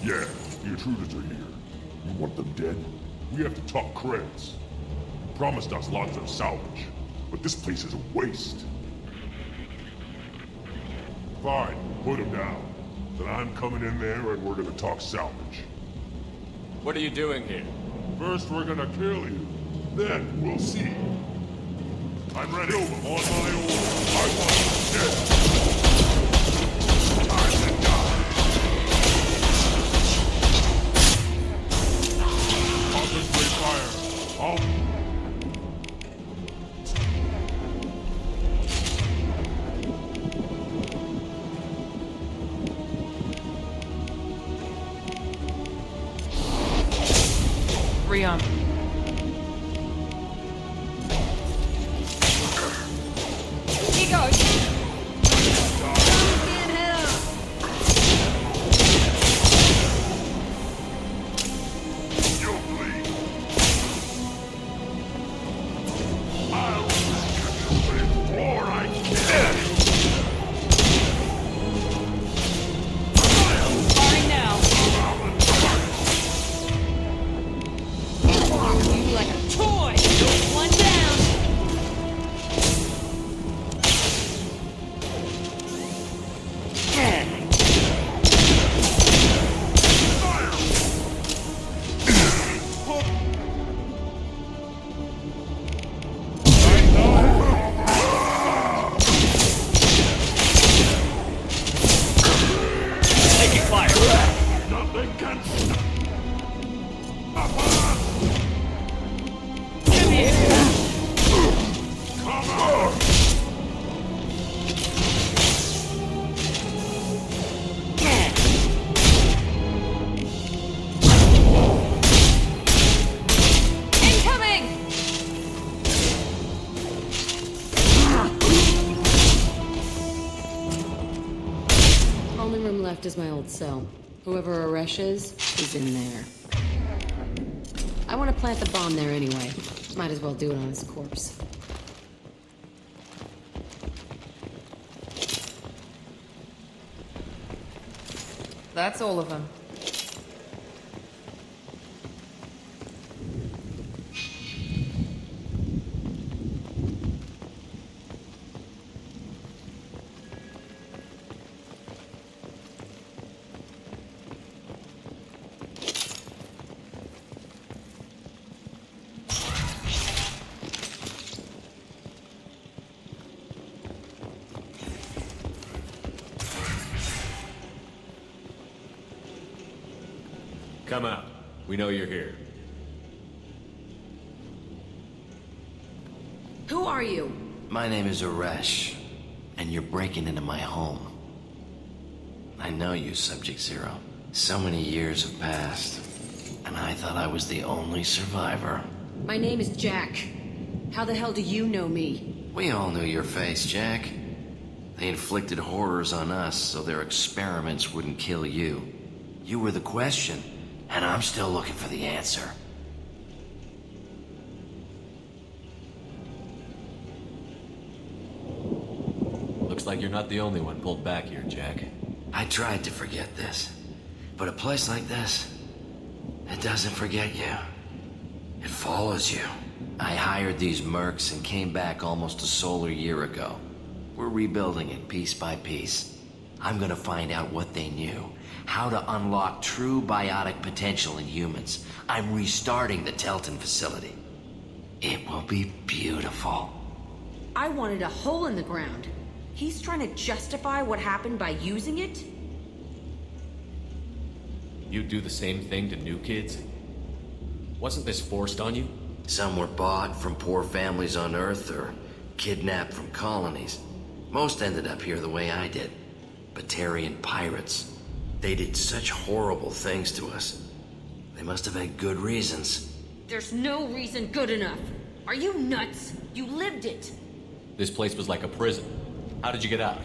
Yeah, the intruders are here. You want them dead? We have to talk creds. You promised us lots of salvage, but this place is a waste. Fine, put them down. Then I'm coming in there and we're gonna talk salvage. What are you doing here? First we're gonna kill you. Then we'll see. I'm ready. Kill them on my order. I want them dead. Fire. Rion. He goes. left is my old cell. Whoever Aresh is in there. I want to plant the bomb there anyway. Might as well do it on his corpse. That's all of them. Come out. We know you're here. Who are you? My name is Aresh, and you're breaking into my home. I know you, Subject Zero. So many years have passed, and I thought I was the only survivor. My name is Jack. How the hell do you know me? We all knew your face, Jack. They inflicted horrors on us so their experiments wouldn't kill you. You were the question, and I'm still looking for the answer. Looks like you're not the only one pulled back here, Jack. I tried to forget this, but a place like this, it doesn't forget you. It follows you. I hired these mercs and came back almost a solar year ago. We're rebuilding it piece by piece. I'm gonna find out what they knew, how to unlock true biotic potential in humans. I'm restarting the Telton facility. It will be beautiful. I wanted a hole in the ground. He's trying to justify what happened by using it? You do the same thing to new kids? Wasn't this forced on you? Some were bought from poor families on Earth or kidnapped from colonies. Most ended up here the way I did. Batarian pirates. They did such horrible things to us. They must have had good reasons. There's no reason good enough. Are you nuts? You lived it. This place was like a prison. How did you get out?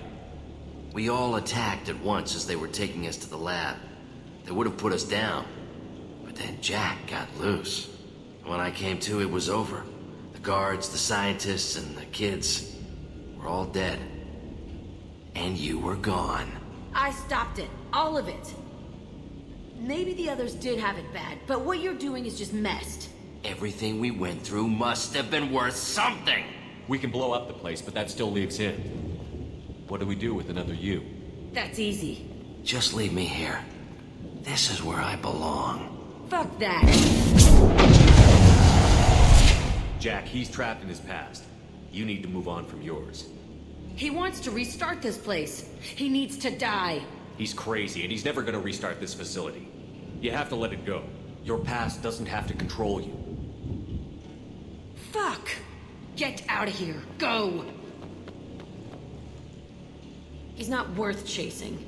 We all attacked at once as they were taking us to the lab. They would have put us down. But then Jack got loose. When I came to, it was over. The guards, the scientists, and the kids were all dead. And you were gone. I stopped it. All of it. Maybe the others did have it bad, but what you're doing is just messed. Everything we went through must have been worth something. We can blow up the place, but that still leaves him. What do we do with another you? That's easy. Just leave me here. This is where I belong. Fuck that. Jack, he's trapped in his past. You need to move on from yours. He wants to restart this place. He needs to die. He's crazy, and he's never gonna restart this facility. You have to let it go. Your past doesn't have to control you. Fuck! Get out of here. Go! He's not worth chasing.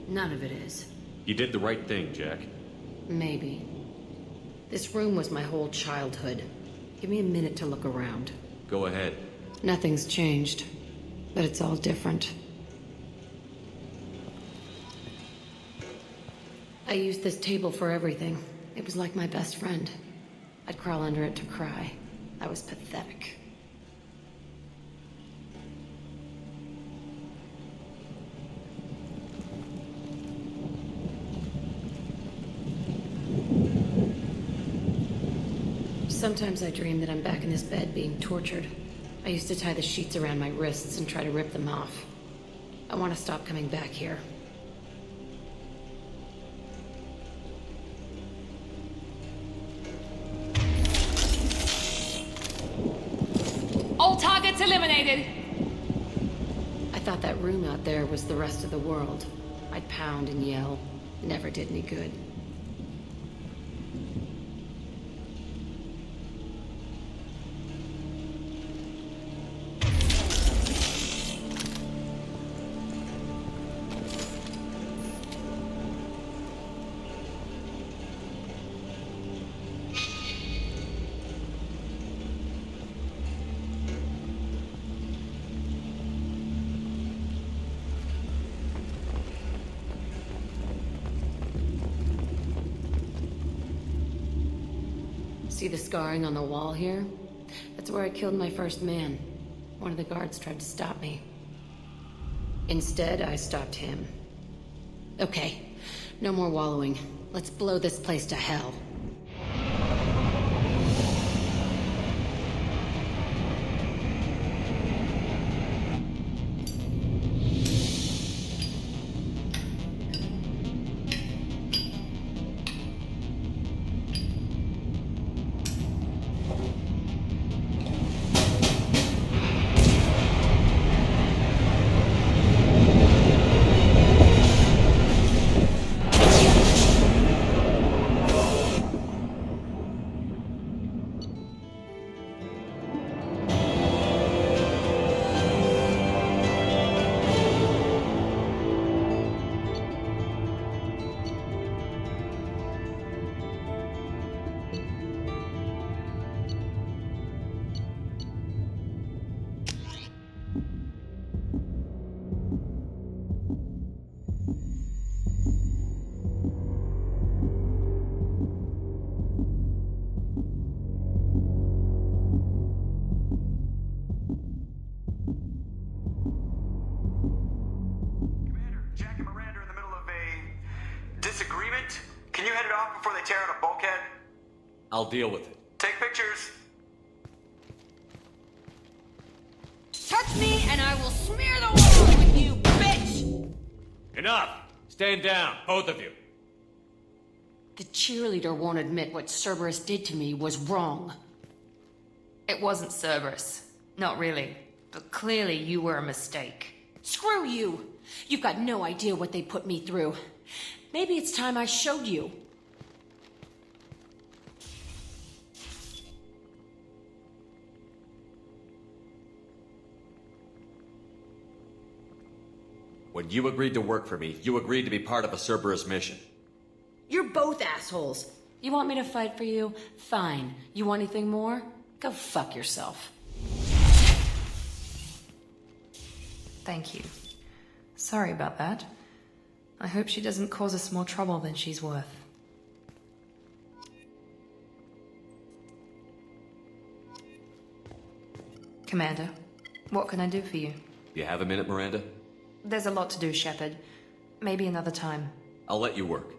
None of it is. You did the right thing, Jack. Maybe. This room was my whole childhood. Give me a minute to look around. Go ahead. Nothing's changed, but it's all different. I used this table for everything. It was like my best friend. I'd crawl under it to cry. I was pathetic. Sometimes I dream that I'm back in this bed being tortured. I used to tie the sheets around my wrists and try to rip them off. I want to stop coming back here. All targets eliminated! I thought that room out there was the rest of the world. I'd pound and yell. Never did any good. See the scarring on the wall here? That's where I killed my first man. One of the guards tried to stop me. Instead, I stopped him. Okay, no more wallowing. Let's blow this place to hell. I'll deal with it. Take pictures. Touch me and I will smear the wall with you, bitch! Enough! Stand down, both of you. The cheerleader won't admit what Cerberus did to me was wrong. It wasn't Cerberus. Not really. But clearly you were a mistake. Screw you! You've got no idea what they put me through. Maybe it's time I showed you. When you agreed to work for me, you agreed to be part of a Cerberus mission. You're both assholes. You want me to fight for you? Fine. You want anything more? Go fuck yourself. Thank you. Sorry about that. I hope she doesn't cause us more trouble than she's worth. Commander, what can I do for you? Do you have a minute, Miranda? There's a lot to do, Shepard. Maybe another time. I'll let you work.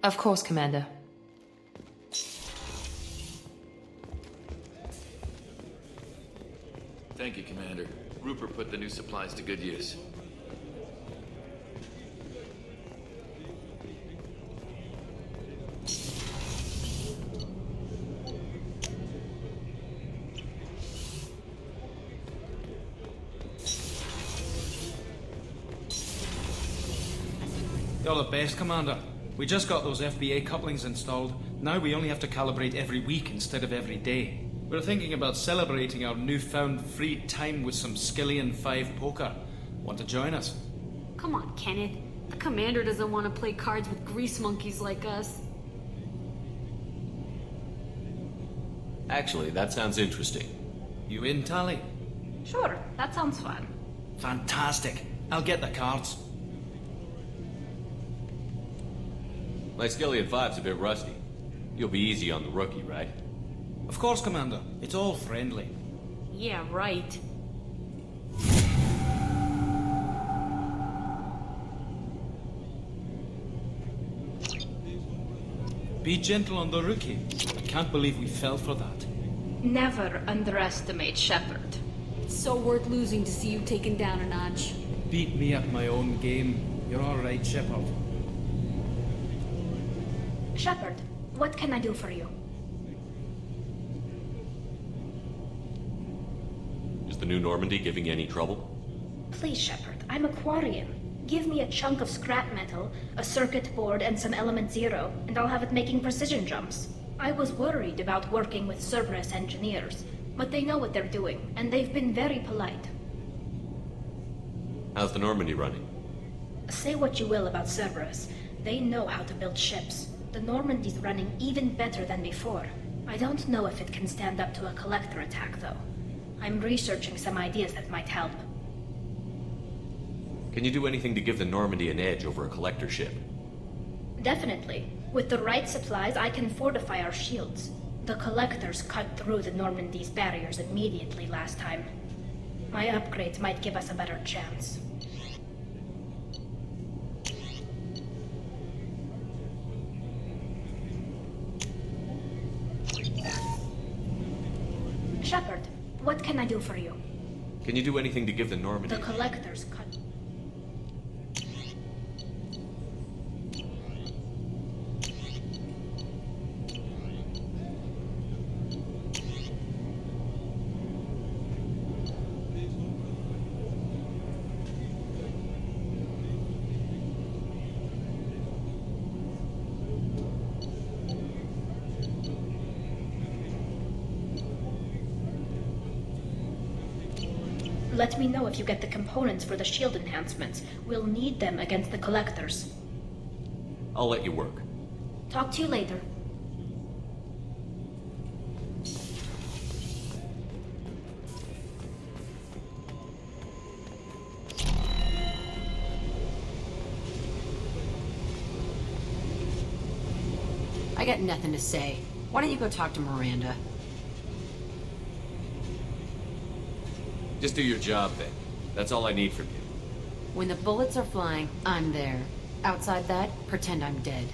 Of course, Commander. Thank you, Commander. Rupert put the new supplies to good use. You're the best, Commander. We just got those FBA couplings installed. Now we only have to calibrate every week instead of every day. We're thinking about celebrating our newfound free time with some Skillian 5 poker. Want to join us? Come on, Kenneth. The Commander doesn't want to play cards with grease monkeys like us. Actually, that sounds interesting. You in, Tali? Sure, that sounds fun. Fantastic. I'll get the cards. My Skillian 5's a bit rusty. You'll be easy on the rookie, right? Of course, Commander. It's all friendly. Yeah, right. Be gentle on the rookie. I can't believe we fell for that. Never underestimate Shepard. It's so worth losing to see you taken down a notch. Beat me at my own game. You're all right, Shepard. Shepard, what can I do for you? Is the new Normandy giving you any trouble? Please, Shepard, I'm a Quarian. Give me a chunk of scrap metal, a circuit board, and some element zero, and I'll have it making precision jumps. I was worried about working with Cerberus engineers, but they know what they're doing, and they've been very polite. How's the Normandy running? Say what you will about Cerberus, they know how to build ships. The Normandy's running even better than before. I don't know if it can stand up to a collector attack, though. I'm researching some ideas that might help. Can you do anything to give the Normandy an edge over a collector ship? Definitely. With the right supplies, I can fortify our shields. The Collectors cut through the Normandy's barriers immediately last time. My upgrades might give us a better chance. Shepard, what can I do for you? Can you do anything to give the Normandy? The Collectors cut... Let me know if you get the components for the shield enhancements. We'll need them against the Collectors. I'll let you work. Talk to you later. I got nothing to say. Why don't you go talk to Miranda? Just do your job, then. That's all I need from you. When the bullets are flying, I'm there. Outside that, pretend I'm dead.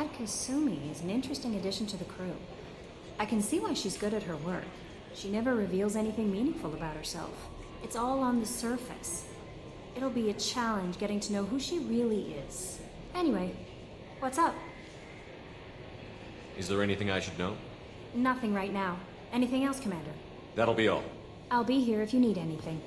That Kasumi is an interesting addition to the crew. I can see why she's good at her work. She never reveals anything meaningful about herself. It's all on the surface. It'll be a challenge getting to know who she really is. Anyway, what's up? Is there anything I should know? Nothing right now. Anything else, Commander? That'll be all. I'll be here if you need anything.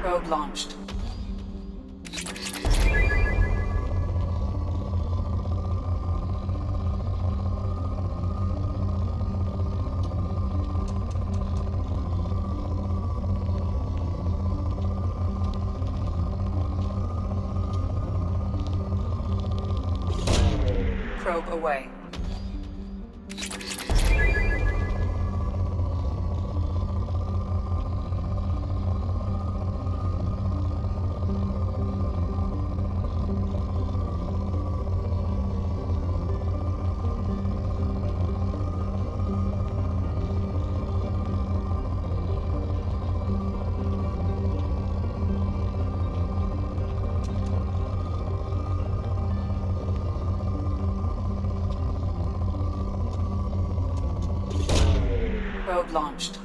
Probe launched. Probe away. Probe launched.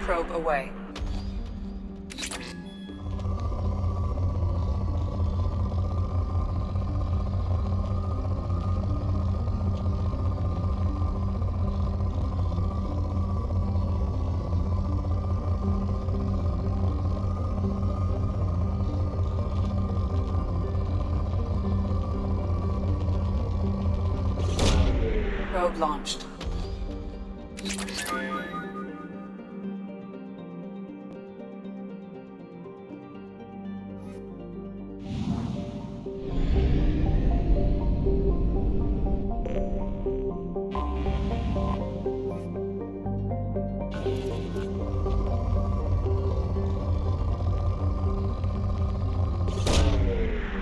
Probe away. Probe launched.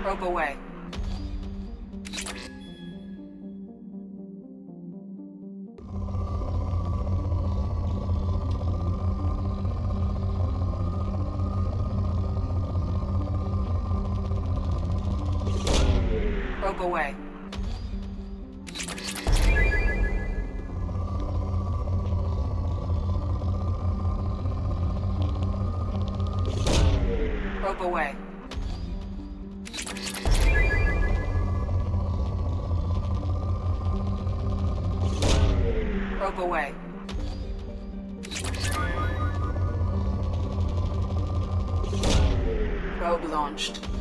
Probe away. Probe away. Probe away. Probe away. Probe launched.